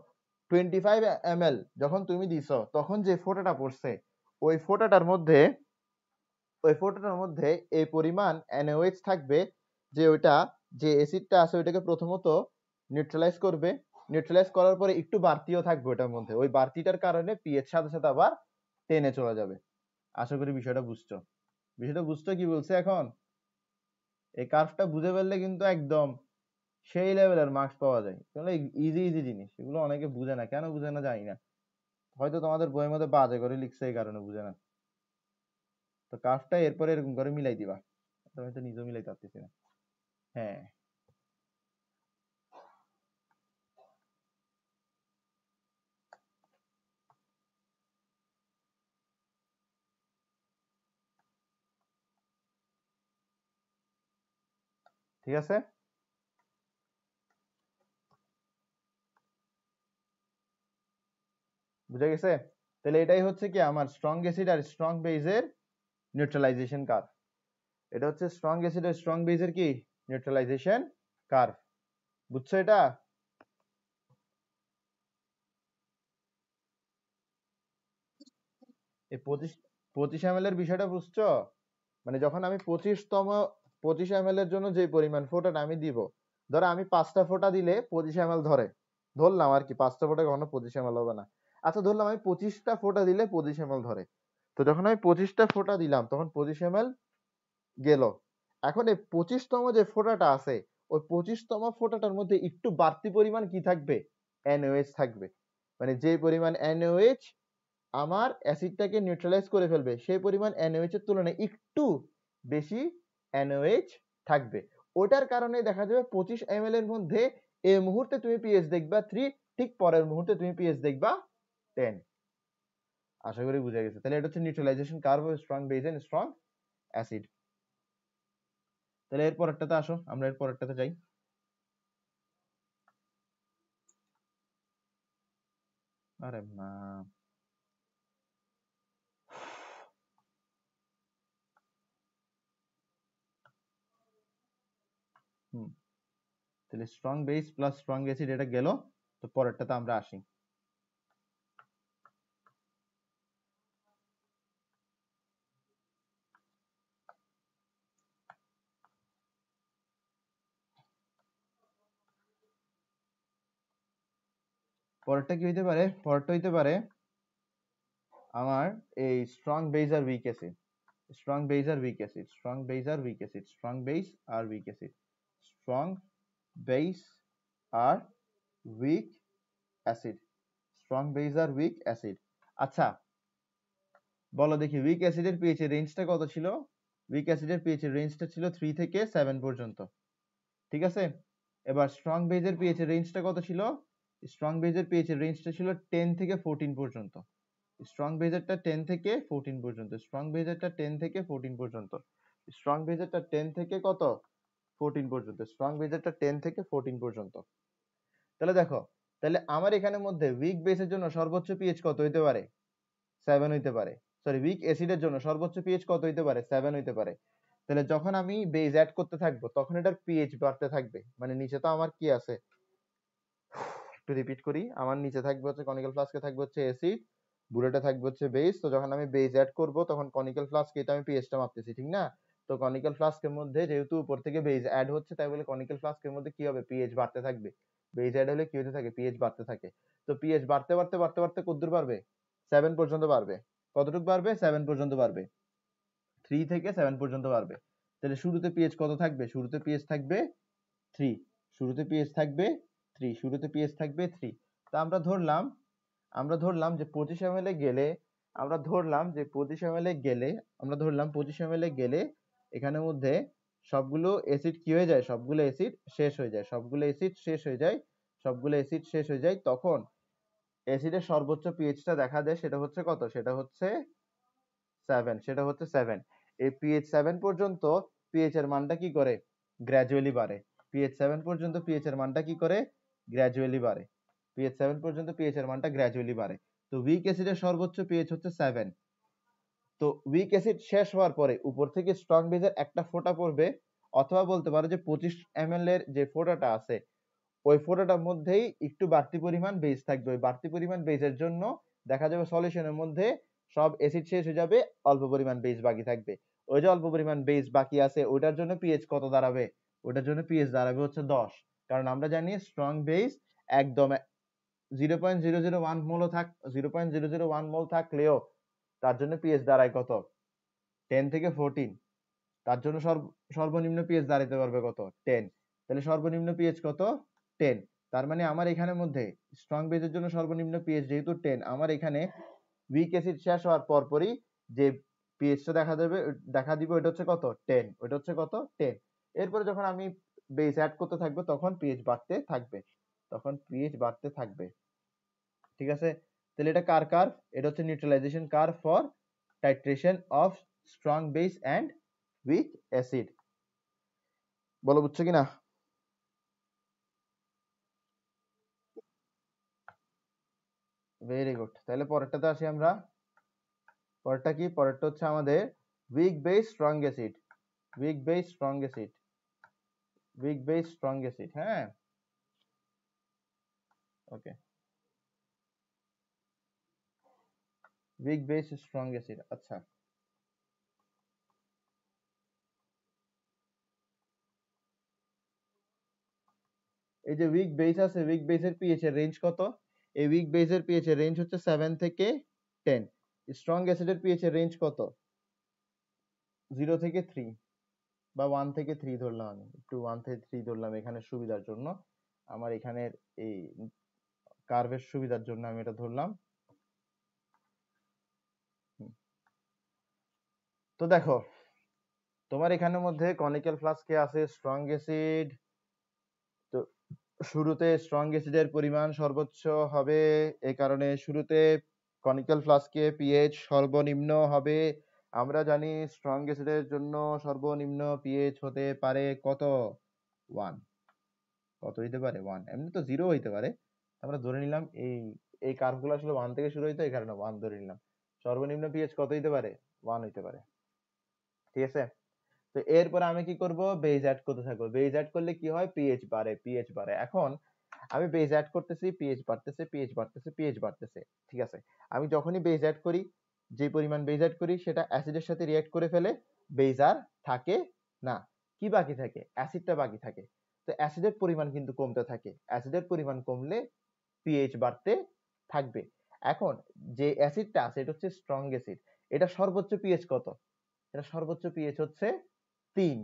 25 ml যখন তুমি দিছো তখন যে ফোঁটাটা পড়ছে ওই ফোঁটাটার মধ্যে এই পরিমাণ NaOH থাকবে যে ওইটা যে অ্যাসিডটা আছে ওইটাকে প্রথমত নিউট্রালাইজ করবে। নিউট্রালাইজ করার পরে একটু বাড়তিও থাকবে ওটার মধ্যে। ওই বাড়তিটার কারণে পিএইচ সাথে সাথে আবার 10 এ চলে যাবে। আশা করি বিষয়টা বুঝছো। বিষয়টা বুঝছো কি বলছে এখন? এই কার্ভটা বুঝে ফেললে কিন্তু একদম সেই লেভেলের মার্কস পাওয়া যায়। এগুলো ইজি জিনিস। এগুলো অনেকে বুঝে না। কেন বুঝে না জানি না। হয়তো তোমাদের বইয়ের মধ্যে বাজে করে লিখছে এই কারণে বুঝে না। তো কার্ভটা এরপরে এরকম করে মিলাই দিবা। আমি তো নিজেও মিলাইতে পারতেছি না। হ্যাঁ, ঠিক আছে। বুঝা গেছে? তাহলে এটাই হচ্ছে কি আমার স্ট্রং অ্যাসিড আর স্ট্রং বেজের নিউট্রালাইজেশন কার্ভ। এটা হচ্ছে স্ট্রং অ্যাসিড আর স্ট্রং বেজের কি নিউট্রালাইজেশন কার্ভ। বুঝছো এটা? এই 25 ml এর বিষয়টা বুঝছো? মানে যখন আমি 25 ml এর জন্য যে পরিমাণ ফোঁটা আমি দিব, ধরো আমি 5টা ফোঁটা দিলে 25 ml ধরে, ধরলাম আর কি 5টা ফোঁটা কখনো 25 ml হবে না। আচ্ছা ধরলাম আমি 25টা ফোঁটা দিলে 25 ml ধরে। তো যখন আমি 25টা ফোঁটা দিলাম তখন 25 ml গেল। এখন এই 25তম যে ফোঁটাটা আছে ওই 25তম ফোঁটাটার মধ্যে একটু বাড়তি পরিমাণ কি থাকবে? NaOH থাকবে। মানে যে পরিমাণ NaOH আমার অ্যাসিডটাকে নিউট্রালাইজ করে ফেলবে সেই পরিমাণ NaOH এর তুলনায় একটু বেশি NaOH থাকবে। ওটার কারণে দেখা যাবে 25 ml এর মধ্যে এই মুহূর্তে তুমি পিএইচ দেখবা 3, ঠিক পরের মুহূর্তে তুমি পিএইচ দেখবা 10। আশা করি বুঝা গেছে। তাহলে এটা হচ্ছে neutralization curve of strong base and strong acid. তাহলে এর পরেরটাতে আসো, আমরা এর পরেরটাতে যাই। আরে মা, তাহলে strong base plus strong acid এটা গেল। তো পরেরটাতে আমরা আসি। পরেরটা কি হইতে পারে? পরেরটা হইতে পারে আমার এই স্ট্রং বেস আর উইক অ্যাসিড। স্ট্রং বেস আর উইক অ্যাসিড, স্ট্রং বেস আর উইক অ্যাসিড, স্ট্রং বেস আর উইক অ্যাসিড, স্ট্রং বেস আর উইক অ্যাসিড, স্ট্রং বেস আর উইক অ্যাসিড। আচ্ছা বলো দেখি উইক অ্যাসিডের পিএইচ এর রেঞ্জটা কত ছিল? উইক অ্যাসিডের পিএইচ এর রেঞ্জটা ছিল 3 থেকে 7 পর্যন্ত। ঠিক আছে? এবার স্ট্রং বেজের পিএইচ এর রেঞ্জটা কত ছিল? স্ট্রং বেজের পিএইচ এর রেঞ্জটা ছিল 10 থেকে 14 পর্যন্ত। স্ট্রং বেজেরটা 10 থেকে 14 পর্যন্ত, স্ট্রং বেজেরটা 10 থেকে 14 পর্যন্ত, স্ট্রং বেজেরটা 10 থেকে কত? 14 পর্যন্ত, স্ট্রং বেজেরটা 10 থেকে 14 পর্যন্ত। তাহলে দেখো, তাহলে আমার এখানের মধ্যে উইক বেসের জন্য সর্বোচ্চ পিএইচ কত হইতে পারে? 7 হইতে পারে। সরি, উইক অ্যাসিডের জন্য সর্বোচ্চ পিএইচ কত হইতে পারে? 7 হইতে পারে। তাহলে যখন আমি বেস অ্যাড করতে থাকবো তখন এটার পিএইচ বাড়তে থাকবে। মানে নিচে তো আমার কি আছে? একটু রিপিট করি, আমার নিচে থাকবে হচ্ছে কনিক্যাল ফ্লাস্কে থাকবে হচ্ছে অ্যাসিড, বুলেটে থাকবে হচ্ছে বেস। তো যখন আমি বেস অ্যাড করব তখন কনিক্যাল ফ্লাস্কে এটা আমি পিএইচটা মাপতেছি, ঠিক না? তো কনিক্যাল ফ্লাস্কের মধ্যে যেহেতু উপর থেকে বেস অ্যাড হচ্ছে তাই বলে কনিক্যাল ফ্লাস্কের মধ্যে কি হবে? পিএইচ বাড়তে থাকবে। বেস অ্যাড হলে কি হতে থাকে? পিএইচ বাড়তে থাকে। তো পিএইচ বাড়তে বাড়তে বাড়তে বাড়তে কতদূর বাড়বে? 7 পর্যন্ত বাড়বে। কতটুকু বাড়বে 7 পর্যন্ত বাড়বে 3 থেকে 7 পর্যন্ত বাড়বে তাহলে শুরুতে পিএইচ কত থাকবে শুরুতে পিএইচ থাকবে 3 শুরুতে পিএইচ থাকবে 3 শুরুতে পিএইচ থাকবে 3 তো আমরা ধরলাম যে 25 ml এ গেলে আমরা ধরলাম 25 ml এ গেলে এখানের মধ্যে সবগুলো অ্যাসিড কি হয়ে যায় সবগুলো অ্যাসিড শেষ হয়ে যায় তখন অ্যাসিডের সর্বোচ্চ পিএইচটা দেখা দেয় সেটা হচ্ছে কত সেটা হচ্ছে 7 এই পিএইচ 7 পর্যন্ত পিএইচ এর মানটা কি করে গ্র্যাজুয়ালি বাড়ে পিএইচ 7 পর্যন্ত পিএইচ এর মানটা কি করে গ্র্যাজুয়ালি বাড়ে পিএইচ 7 পর্যন্ত পিএইচ এর মানটা গ্র্যাজুয়ালি বাড়ে তো উইক অ্যাসিডের সর্বোচ্চ পিএইচ হচ্ছে 7 তো উইক অ্যাসিড শেষ হওয়ার পরে উপর থেকে স্ট্রং বেজের একটা ফোঁটা পড়বে অথবা বলতে পারো যে 25 ml এর যে ফোঁটাটা আছে ওই ফোঁটাটার মধ্যেই একটু বাড়তি পরিমাণ বেজ থাকবে ওই বাড়তি পরিমাণ বেজের জন্য দেখা যাবে সলিউশনের মধ্যে সব অ্যাসিড শেষ হয়ে যাবে অল্প পরিমাণ বেজ বাকি থাকবে ওই যে অল্প পরিমাণ বেজ বাকি আছে ওটার জন্য পিএইচ কত দাঁড়াবে ওটার জন্য পিএইচ দাঁড়াবে হচ্ছে 10 কারণ আমরা জানি স্ট্রং বেজ একদম 0.001 মোল 0.001 মোল থাকলেও তার জন্য পিএইচ দাঁড়ায় কত 10 থেকে 14 তার জন্য সর্বনিম্ন পিএইচ দাঁড়াতে পারবে কত 10 তাহলে সর্বনিম্ন পিএইচ কত 10 তার মানে আমার এখানের মধ্যে স্ট্রং বেজের জন্য সর্বনিম্ন পিএইচ যেহেতু 10 আমার এখানে উইক অ্যাসিড শেষ হওয়ার পরপরই যে পিএইচটা দেখা দিবে ওটা হচ্ছে কত 10 ওটা হচ্ছে কত 10 এরপরে যখন আমি বেস অ্যাড করতে থাকবো তখন পিএইচ বাড়তে থাকবে ঠিক আছে তাহলে এটা কার কার্ভ এটা হচ্ছে neutralization curve for titration of strong base and weak acid বলো বুঝছো কিনা ভেরি গুড তাহলে পরেরটাতে আসি আমরা পরেরটা কি পরেরটা হচ্ছে আমাদের উইক বেস স্ট্রং অ্যাসিড হ্যাঁ ওকে উইক বেস স্ট্রং অ্যাসিড আচ্ছা এই যে উইক বেস আছে উইক বেসের পিএইচ এর রেঞ্জ কত এই উইক বেসের পিএইচ এর রেঞ্জ হচ্ছে 7 থেকে 10 স্ট্রং অ্যাসিডের পিএইচ এর রেঞ্জ কত 0 থেকে 3 বা 1 থেকে 3 ধরলাম আমি একটু 1 থেকে 3 ধরলাম এখানে সুবিধার জন্য আমার এখানের এই কার্ভের সুবিধার জন্য আমি এটা ধরলাম তো দেখো তোমার এখানের মধ্যে কনিক্যাল ফ্লাস্কে আছে স্ট্রং অ্যাসিড তো শুরুতে স্ট্রং অ্যাসিডের পরিমাণ সর্বোচ্চ হবে এই কারণে শুরুতে কনিক্যাল ফ্লাস্কে পিএইচ সর্বনিম্ন হবে আমরা জানি স্ট্রং অ্যাসিডের জন্য সর্বনিম্ন পিএইচ হতে পারে কত 1 কত হইতে পারে 1 এমনি তো 0 হইতে পারে আমরা ধরে নিলাম এই কার্ভগুলো আসলে 1 থেকে শুরু হইতো এই কারণে 1 ধরে নিলাম সর্বনিম্ন পিএইচ কত হইতে পারে 1 হইতে পারে ঠিক আছে তো এরপর আমি কি করব বেজ অ্যাড করতে থাকবো বেজ অ্যাড করলে কি হয় পিএইচ বাড়ে এখন আমি বেজ অ্যাড করতেছি পিএইচ বাড়তেছে ঠিক আছে আমি যখনই বেজ অ্যাড করি যে পরিমাণ বেজ অ্যাড করি সেটা অ্যাসিডের সাথে রিঅ্যাক্ট করে ফেলে বেজ আর থাকে না কি বাকি থাকে অ্যাসিডটা বাকি থাকে তো অ্যাসিডের পরিমাণ কিন্তু কমতে থাকে অ্যাসিডের পরিমাণ কমলে পিএইচ বাড়তে থাকবে এখন যে অ্যাসিডটা আছে এটা হচ্ছে স্ট্রং অ্যাসিড এটা সর্বোচ্চ পিএইচ কত এটা সর্বোচ্চ পিএইচ হচ্ছে 3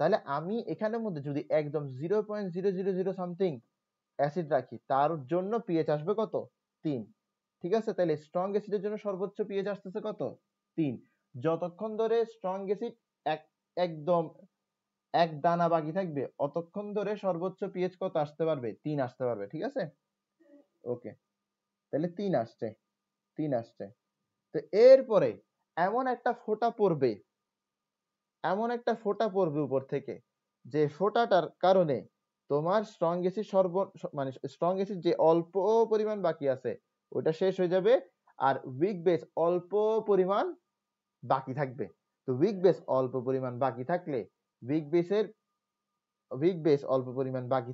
তাহলে আমি এখানের মধ্যে যদি একদম 0.000 সামথিং অ্যাসিড রাখি তার জন্য পিএইচ আসবে কত 3 ঠিক আছে তাহলে স্ট্রং অ্যাসিডের জন্য সর্বোচ্চ পিএইচ আসতেছে কত 3 যতক্ষণ ধরে স্ট্রং অ্যাসিড একদম এক দানা বাকি থাকবে অতক্ষণ ধরে সর্বোচ্চ পিএইচ কত আসতে পারবে 3 আসতে পারবে ঠিক আছে ওকে তাহলে 3 আসছে তো এরপরে এমন একটা ফোঁটা পড়বে উপর থেকে যে ফোঁটাটার কারণে তোমার স্ট্রং অ্যাসিড মানে স্ট্রং অ্যাসিড যে অল্প পরিমাণ বাকি আছে ওটা শেষ হয়ে যাবে আর উইক বেস অল্প পরিমাণ বাকি থাকবে তো উইক বেস অল্প পরিমাণ বাকি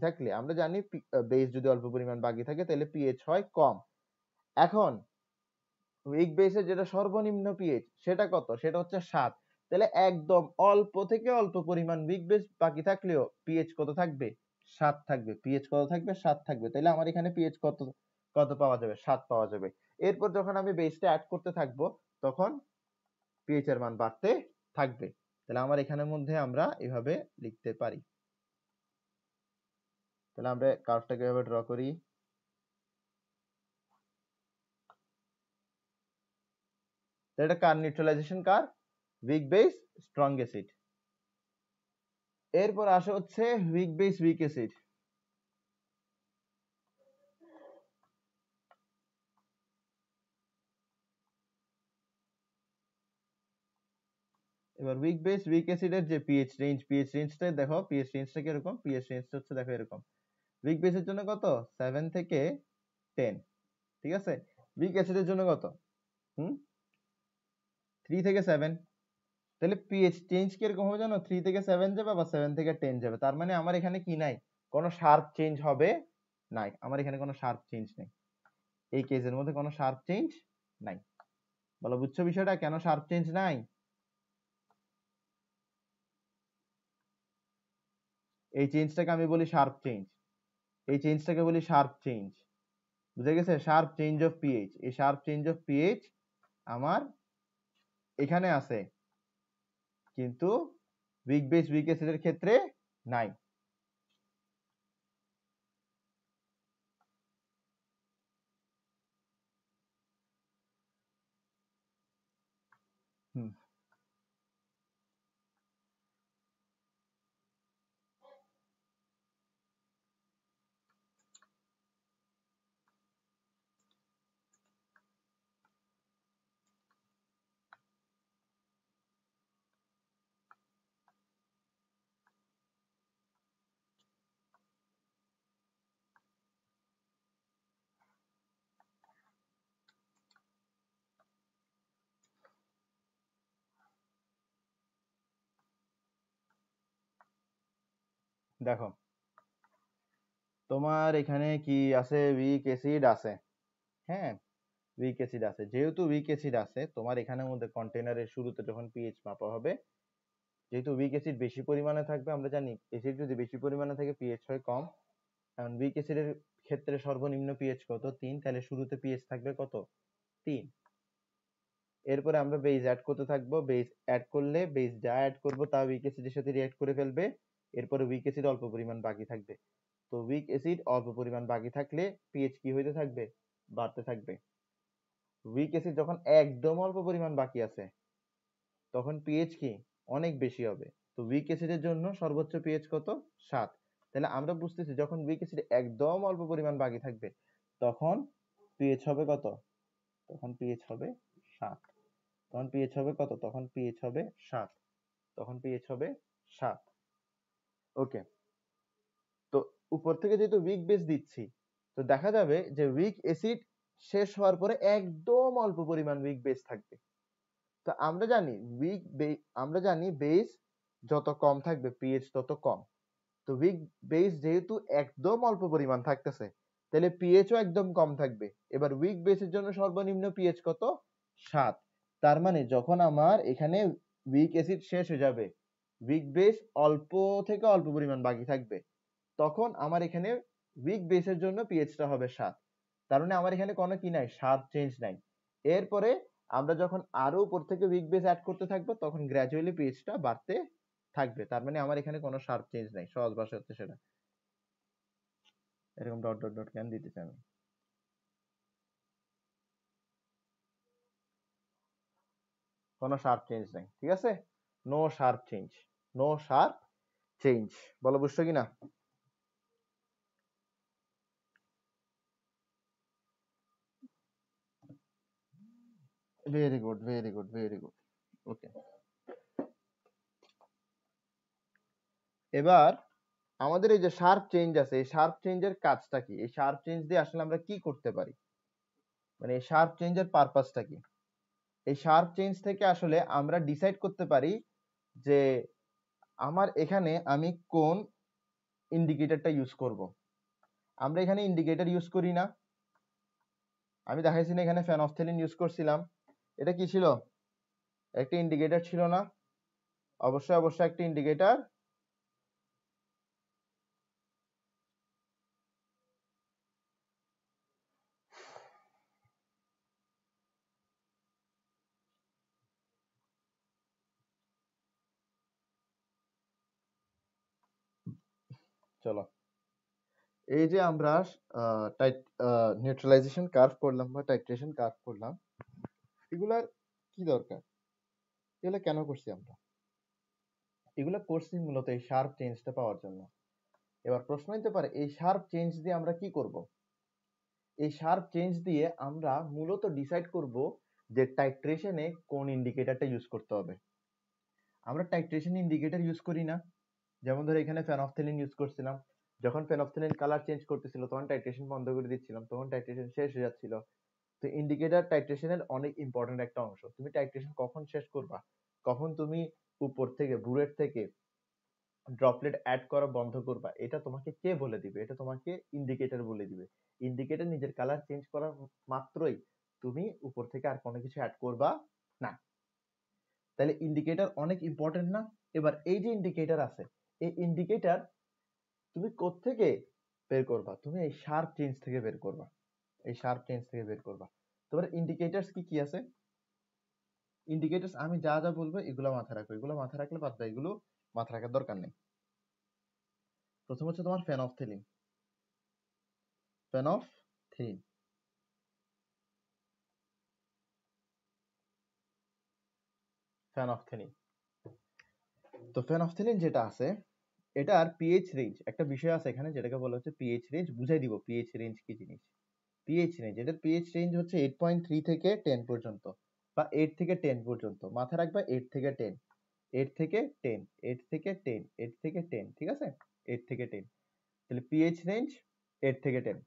থাকলে আমরা জানি বেস যদি অল্প পরিমাণ বাকি থাকে তাহলে পিএইচ হয় কম এখন উইক বেসের যেটা সর্বনিম্ন পিএইচ সেটা কত সেটা হচ্ছে 7 তাহলে একদম অল্প থেকে অল্প পরিমাণ উইক বেস বাকি থাকলেও পিএইচ কত থাকবে 7 থাকবে পিএইচ কত থাকবে 7 থাকবে তাহলে আমার এখানে পিএইচ কত পাওয়া যাবে 7 পাওয়া যাবে এরপর যখন আমি বেসটা অ্যাড করতে থাকবো তখন পিএইচ এর মান বাড়তে থাকবে। তাহলে আমার এখানের মধ্যে আমরা এভাবে লিখতে পারি। তাহলে আমরা কার্ভটাকে এভাবে ড্র করি। এটা কার নিউট্রালাইজেশন কার? Weak base strong acid. এরপর আসে হচ্ছে উইক বেস উইক অ্যাসিড। এবার উইক বেস উইক অ্যাসিডের যে পিএইচ রেঞ্জটা দেখো, পিএইচ রেঞ্জটা কিরকম? পিএইচ রেঞ্জটা হচ্ছে দেখো এরকম। উইক বেসের জন্য কত? 7 থেকে 10, ঠিক আছে। উইক অ্যাসিডের জন্য কত? 3 থেকে 7। তাহলে পিএইচ চেঞ্জ কিরকম হবে জানো? 3 থেকে 7 যাবে বা 7 থেকে 10 যাবে। তার মানে আমার এখানে কি নাই? কোনো শার্প চেঞ্জ হবে নাই। আমার এখানে কোনো শার্প চেঞ্জ নেই, এই কেসের মধ্যে কোনো শার্প চেঞ্জ নাই। বলো বুঝছো বিষয়টা? কেন শার্প চেঞ্জ নাই? এই চেঞ্জটাকে আমি বলি শার্প চেঞ্জ, এই চেঞ্জটাকে বলি শার্প চেঞ্জ। বুঝে গেছে? Sharp change of pH. এই শার্প চেঞ্জ অফ পিএইচ আমার এখানে আছে, কিন্তু উইক বেস উইক অ্যাসিডের ক্ষেত্রে নাই। হুম, দেখো তোমার এখানে কি আছে? উইক অ্যাসিড আছে, হ্যাঁ উইক অ্যাসিড আছে। যেহেতু উইক অ্যাসিড আছে, তোমার এখানের মধ্যে কন্টেনারের শুরুতে যখন পিএইচ মাপা হবে, যেহেতু উইক অ্যাসিড বেশি পরিমাণে থাকবে, আমরা জানি অ্যাসিড যদি বেশি পরিমাণে থাকে পিএইচ হয় কম। কারণ উইক অ্যাসিডের ক্ষেত্রে সর্বনিম্ন পিএইচ কত? 3। তাহলে শুরুতে পিএইচ থাকবে কত? 3। এরপরে আমরা বেস অ্যাড করতে থাকবো। বেস অ্যাড করলে বেস যা অ্যাড করবো তা উইক অ্যাসিডের সাথে রিঅ্যাক্ট করে ফেলবে। এরপরে উইক অ্যাসিড অল্প পরিমাণ বাকি থাকবে। তো উইক অ্যাসিড অল্প পরিমাণ বাকি থাকলে পিএইচ কি হইতে থাকবে? বাড়তে থাকবে। উইক অ্যাসিড যখন একদম অল্প পরিমাণ বাকি আছে তখন পিএইচ কি অনেক বেশি হবে। তো উইক অ্যাসিডের জন্য সর্বোচ্চ পিএইচ কত? 7। তাহলে আমরা বুঝতেছি যখন উইক অ্যাসিড একদম অল্প পরিমাণ বাকি থাকবে তখন পিএইচ হবে কত? তখন পিএইচ হবে 7। তখন পিএইচ হবে কত? তখন পিএইচ হবে 7। তখন পিএইচ হবে 7। ওকে। তো উপর থেকে যেহেতু উইক বেস দিচ্ছি, তো দেখা যাবে যে উইক অ্যাসিড শেষ হওয়ার পরে একদম অল্প পরিমাণ উইক বেস থাকবে। তো আমরা জানি বেস যত কম থাকবে পিএইচ তত কম। তো উইক বেস যেহেতু একদম অল্প পরিমাণ থাকতেছে, তাহলে পিএইচও একদম কম থাকবে। এবার উইক বেসের জন্য সর্বনিম্ন পিএইচ কত? 7। তার মানে যখন আমার এখানে উইক অ্যাসিড শেষ হয়ে যাবে, উইক বেস অল্প থেকে অল্প পরিমাণ বাকি থাকবে, তখন আমার এখানে উইক বেসের জন্য পিএইচটা হবে 7। তার মানে আমার এখানে কোনো কি নাই? শার্প চেঞ্জ নাই। এরপরে আমরা যখন আরো উপর থেকে উইক বেস অ্যাড করতে থাকবো তখন গ্র্যাজুয়ালি পিএইচটা বাড়তে থাকবে। তার মানে আমার এখানে কোনো শার্প চেঞ্জ নাই। সহজ ভাষা হচ্ছে সেটা। এরকম ডট ডট ডট কেন দিতেছি আমি? কোনো শার্প চেঞ্জ নাই, ঠিক আছে। No sharp change, no sharp change. বলো বুঝছো কিনা? Very good, very good, very good. Okay. এবার আমাদের এই যে শার্প চেঞ্জ আছে, এই শার্প চেঞ্জের কাজটা কি? এই শার্প চেঞ্জ দিয়ে আসলে আমরা কি করতে পারি? মানে এই শার্প চেঞ্জের পারপাসটা কি? এই শার্প চেঞ্জ থেকে আসলে আমরা ডিসাইড করতে পারি যে আমার এখানে আমি কোন ইন্ডিকেটরটা ইউজ করব। আমরা এখানে ইন্ডিকেটর ইউজ করি না। আমি দেখাইছি না এখানে ফেনফথেলিন ইউজ করছিলাম। এটা কি ছিল? একটা ইন্ডিকেটর ছিল না? অবশ্যই অবশ্যই একটা ইন্ডিকেটর। চলো, এই যে আমরা নিউট্রালাইজেশন কার্ভ করলাম বা টাইট্রেশন কার্ভ করলাম, এগুলার কি দরকার? এগুলো কেন করছি আমরা? এগুলো করছি মূলত এই শার্প চেঞ্জটা পাওয়ার জন্য। এবার প্রশ্ন হতে পারে, এই শার্প চেঞ্জ দিয়ে আমরা কি করব? এই শার্প চেঞ্জ দিয়ে আমরা মূলত ডিসাইড করব যে টাইট্রেশনে কোন ইন্ডিকেটরটা ইউজ করতে হবে। আমরা টাইট্রেশন ইন্ডিকেটর ইউজ করি না? যেমন ধরো এখানে ফেনফথেলিন ইউজ করছিলাম, যখন ফেনফথেলিন কালার চেঞ্জ করতেছিল তখন টাইট্রেশন বন্ধ করে দিচ্ছিলাম, তখন টাইট্রেশন শেষ হয়ে যাচ্ছিল। তো ইন্ডিকেটর টাইট্রেশনের অনেক ইম্পর্টেন্ট একটা অংশ। তুমি টাইট্রেশন কখন শেষ করবা, কখন তুমি উপর থেকে বুলেট থেকে ড্রপলেট অ্যাড করা বন্ধ করবা, এটা তোমাকে কে বলে দিবে? এটা তোমাকে ইন্ডিকেটর বলে দিবে। ইন্ডিকেটর নিজের কালার চেঞ্জ করার মাত্রই তুমি উপর থেকে আর কোনো কিছু অ্যাড করবা না। তাহলে ইন্ডিকেটর অনেক ইম্পর্টেন্ট না? এবার এই যে ইন্ডিকেটর আছে, এই ইন্ডিকেটর তুমি কোত্থেকে বের করবা? তুমি এই শার্প চেঞ্জ থেকে বের করবা। এই শার্প চেঞ্জ থেকে বের করবা। তোমার ইন্ডিকেটরস কি কি আছে? ইন্ডিকেটরস আমি যা যা বলবো এগুলো মাথায় রাখো, এগুলো মাথায় রাখলে বাদ দাও, এগুলো মাথায় রাখার দরকার নেই। প্রথম হচ্ছে তোমার ফেনফথেলিন। ফেনফথেলিন ফেনফথেলিন তো ফেনফথেলিন যেটা আছে, এটার পিএইচ রেঞ্জ, একটা বিষয় আছে এখানে যেটাকে বলা হচ্ছে পিএইচ রেঞ্জ। বুঝাই দিব পিএইচ রেঞ্জ কি জিনিস। পিএইচ রেঞ্জ, এটার পিএইচ রেঞ্জ হচ্ছে 8.3 থেকে 10 পর্যন্ত, বা 8 থেকে 10 পর্যন্ত। মাথায় রাখবা 8 থেকে 10, 8 থেকে 10, 8 থেকে 10, 8 থেকে 10, ঠিক আছে? 8 থেকে 10, তাহলে পিএইচ রেঞ্জ 8 থেকে 10।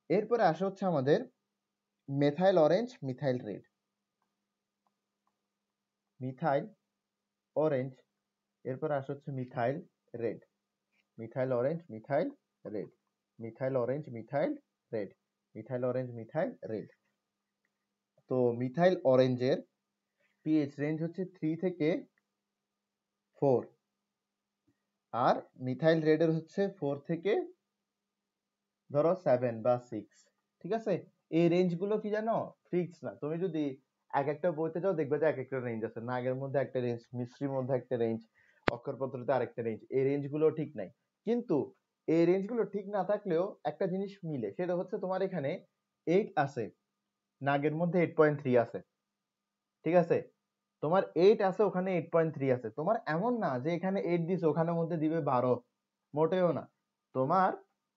এরপরে আসে হচ্ছে আমাদের methyl orange, methyl red. Methyl orange, এরপরে আসে হচ্ছে methyl red. Methyl orange, methyl red, methyl orange, methyl red, methyl orange, methyl red. তো মিথাইল অরেঞ্জের পিএইচ রেঞ্জ হচ্ছে 3 থেকে 4, আর মিথাইল রেডের হচ্ছে 4 থেকে ধরো 7 বা 6, ঠিক আছে? এই রেঞ্জগুলো কি জানো, ফিক্স না। তুমি যদি এক একটা বইতে যাও দেখবে যে এক একটা রেঞ্জ আছে, নাগের মধ্যে একটা রেঞ্জ, মিশ্রির মধ্যে একটা রেঞ্জ, অক্ষর পদ্ধতিতে আরেকটা রেঞ্জ। এই রেঞ্জগুলো ঠিক নাই। কিন্তু এই রেঞ্জগুলো ঠিক না থাকলেও একটা জিনিস মিলে, সেটা হচ্ছে তোমার এখানে 8 আছে, নাগের মধ্যে 8.3 আছে, ঠিক আছে? তোমার 8 আছে, ওখানে 8.3 আছে। তোমার এমন না যে এখানে 8 দিছে ওখানের মধ্যে দিবে 12, মোটেও না। তোমার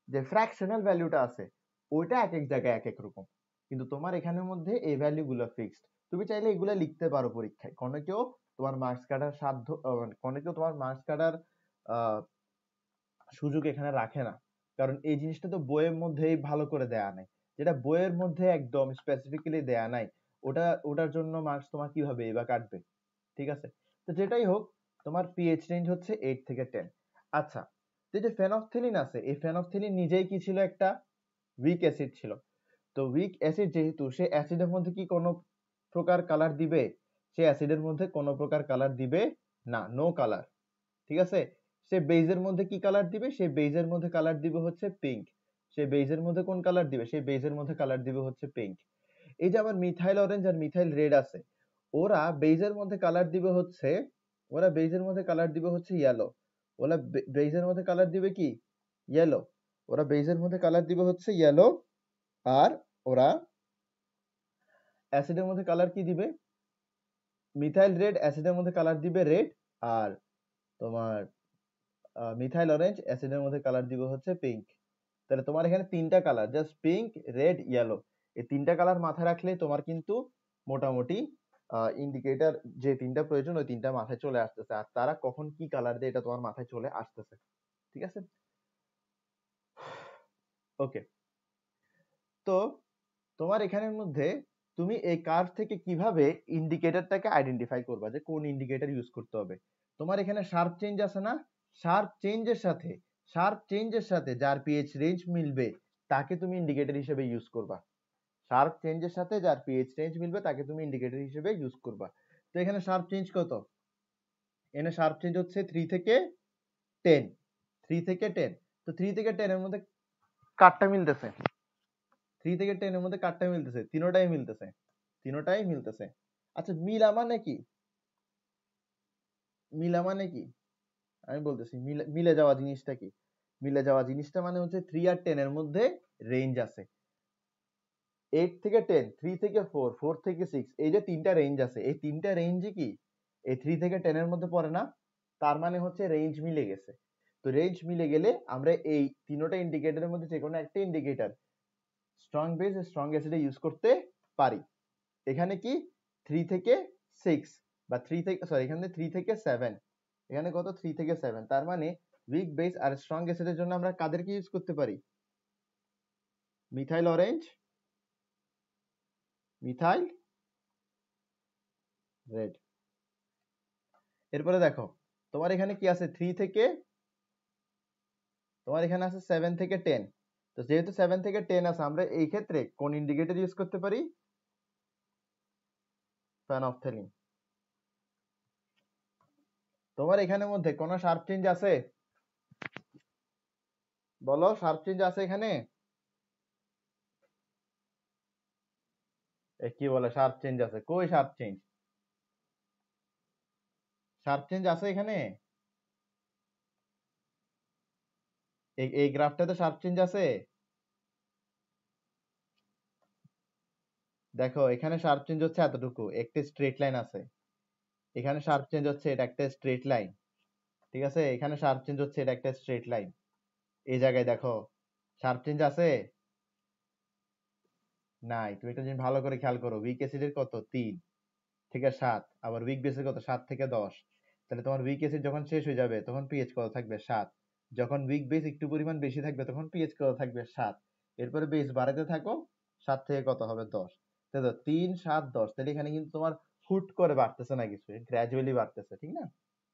যে ফ্র্যাকশনাল ভ্যালুটা আছে ওইটা এক এক জায়গায় এক এক রকম, কিন্তু তোমার এখানের মধ্যে এই ভ্যালু গুলো ফিক্সড। তুমি চাইলে এগুলা লিখতে পারো পরীক্ষায়, কোনো কেউ তোমার মার্কস কাটার সাধ্য, কোনো কেউ তোমার মার্কস কাটার সুযোগ এখানে রাখে না, কারণ এই জিনিসটা তো বইয়ের মধ্যেই ভালো করে দেয়া নাই। যেটা বইয়ের মধ্যে একদম স্পেসিফিক্যালি দেয়া নাই, ওটার জন্য মার্কস তোমার কিভাবে বা কাটবে? ঠিক আছে? তো যেটাই হোক, তোমার পিএইচ রেঞ্জ হচ্ছে 8 থেকে 10। আচ্ছা, তো এই যে ফেনফথেলিন আছে, এই ফেনফথেলিন নিজেই কি ছিল? একটা উইক অ্যাসিড ছিল। তো উইক অ্যাসিড যেহেতু, সে অ্যাসিডের মধ্যে কি কোনো প্রকার কালার দিবে? সে অ্যাসিডের মধ্যে কোনো প্রকার কালার দিবে না, নো কালার, ঠিক আছে? সে বেজের মধ্যে কি কালার দিবে? সে বেজের মধ্যে কালার দিবে হচ্ছে পিঙ্ক। সে বেজের মধ্যে কোন কালার দিবে? সে বেজের মধ্যে কালার দিবে হচ্ছে পিঙ্ক। এই যে আমার মিথাইল অরেঞ্জ আর মিথাইল রেড আছে, ওরা বেজের মধ্যে কালার দিবে হচ্ছে, ওরা বেজের মধ্যে কালার দিবে হচ্ছে ইয়েলো। ওরা বেজের মধ্যে কালার দিবে কি? ইয়েলো। ওরা বেজের মধ্যে কালার দিবে হচ্ছে ইয়েলো, আর ওরা অ্যাসিডের মধ্যে কালার কি দিবে? মিথাইল রেড অ্যাসিডের মধ্যে কালার দিবে রেড, আর তোমার মিথাইল অরেঞ্জ অ্যাসিডের মধ্যে কালার দিবে হচ্ছে পিঙ্ক। তাহলে তোমার এখানে তিনটা colour, just pink, red, yellow, এই তিনটা কালার মাথায় রাখলে তোমার কিন্তু মোটামুটি ইন্ডিকেটর যে তিনটা প্রয়োজন ওই তিনটা মাথায় চলে আসতেছে, আর তারা কখন কি কালার দেয় এটা তোমার মাথায় চলে আসতেছে, ঠিক আছে? ওকে, তো তোমার এখানের মধ্যে তুমি এই কার্ভ থেকে কিভাবে ইন্ডিকেটরটাকে আইডেন্টিফাই করবা যে কোন ইন্ডিকেটর ইউজ করতে হবে? তোমার এখানে শার্প চেঞ্জ আছে না? শার্প চেঞ্জের সাথে যার পিএইচ রেঞ্জ মিলবে তাকে তুমি ইন্ডিকেটর হিসেবে ইউজ করবা। শার্প চেঞ্জের সাথে যার পিএইচ রেঞ্জ মিলবে তাকে তুমি ইন্ডিকেটর হিসেবে ইউজ করবা। তো এখানে শার্প চেঞ্জ কত? এখানে শার্প চেঞ্জ হচ্ছে 3 থেকে 10, 3 থেকে 10। তো 3 থেকে 10 এর মধ্যে কারটা মিলতেছে? 3 থেকে 10 এর মধ্যে কারটা মিলতেছে? তিনোটাই মিলতেছে, তিনোটাই মিলতেছে। আচ্ছা, মিলা মানে কি? মিলা মানে কি? আমি বলতেছি মিলে যাওয়া জিনিসটা কি? মিলে যাওয়া জিনিসটা মানে হচ্ছে 3 আর 10 এর মধ্যে রেঞ্জ আছে। 8 থেকে 10, 3 থেকে 4, 4 থেকে 6, এই যে তিনটা রেঞ্জ আছে, এই তিনটা রেঞ্জই কি এই 3 থেকে 10 এর মধ্যে পড়ে না? তার মানে হচ্ছে রেঞ্জ মিলে গেছে। তো রেঞ্জ মিলে গেলে আমরা এই তিনটা ইন্ডিকেটরের মধ্যে যে কোনো একটা ইন্ডিকেটর স্ট্রং বেস স্ট্রং অ্যাসিডে ইউজ করতে পারি। এখানে কি 3 থেকে 6 বা 3 থেকে সরি এখানে 3 থেকে 7, এখানে কত 3 থেকে 7, তার মানে উইক বেস আর স্ট্রং অ্যাসিডের জন্য আমরা কাদেরকে ইউজ করতে পারি? Methyl orange, methyl red. এরপরে দেখো তোমার এখানে কি আছে 3 থেকে, তোমার এখানে আছে 7 থেকে 10। তো যেহেতু 7 থেকে 10 আছে, আমরা এই ক্ষেত্রে কোন ইন্ডিকেটর ইউজ করতে পারি? ফেনফথেলিন। তোমার এখানের মধ্যে কোনো শার্প চেঞ্জ আছে? বলো, শার্প চেঞ্জ আছে এখানে? কি বলে শার্প চেঞ্জ আছে? কই শার্প চেঞ্জ? শার্প চেঞ্জ আছে এখানে? এই গ্রাফটাতে শার্প চেঞ্জ আছে? দেখো এখানে শার্প চেঞ্জ হচ্ছে এতটুকু, একটা স্ট্রেট লাইন আছে। এখানে শার্প চেঞ্জ হচ্ছে এটা একটা স্ট্রেট লাইন, ঠিক আছে? এখানে শার্প চেঞ্জ হচ্ছে এটা একটা স্ট্রেট লাইন। এই জায়গায় দেখো শার্প চেঞ্জ আছে? নাই। তুমি একটা জিনিস ভালো করে খেয়াল করো, উইক অ্যাসিডের কত 3 থেকে 7, আবার উইক বেসের কত 7 থেকে 10। তাহলে তোমার উইক অ্যাসিড যখন শেষ হয়ে যাবে তখন পিএইচ কত থাকবে? 7। যখন উইক বেস একটু পরিমাণ বেশি থাকবে তখন পিএইচ কত থাকবে? 7। এরপরে বেস বাড়াতে থাকো, 7 থেকে কত হবে? 10। তাই তো 3, 7, 10। তাহলে এখানে কিন্তু তোমার হুট করে বাড়তেছে না কিছু, গ্র্যাজুয়ালি বাড়তেছে, ঠিক না?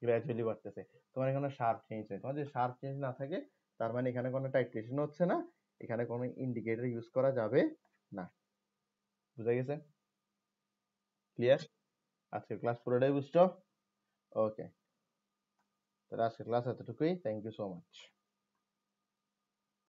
গ্র্যাজুয়ালি বাড়তেছে। তোমার এখানে শার্প চেঞ্জ নেই। তোমার যদি শার্প চেঞ্জ না থাকে তার মানে এখানে কোনো টাইট্রেশন হচ্ছে না, এখানে কোনো ইন্ডিকেটর ইউজ করা যাবে না। বুঝা গেছে? ক্লিয়ার? আজকের ক্লাস পুরোটাই বুঝছো? ওকে, তাহলে আজকের ক্লাস এতটুকুই। Thank you so much.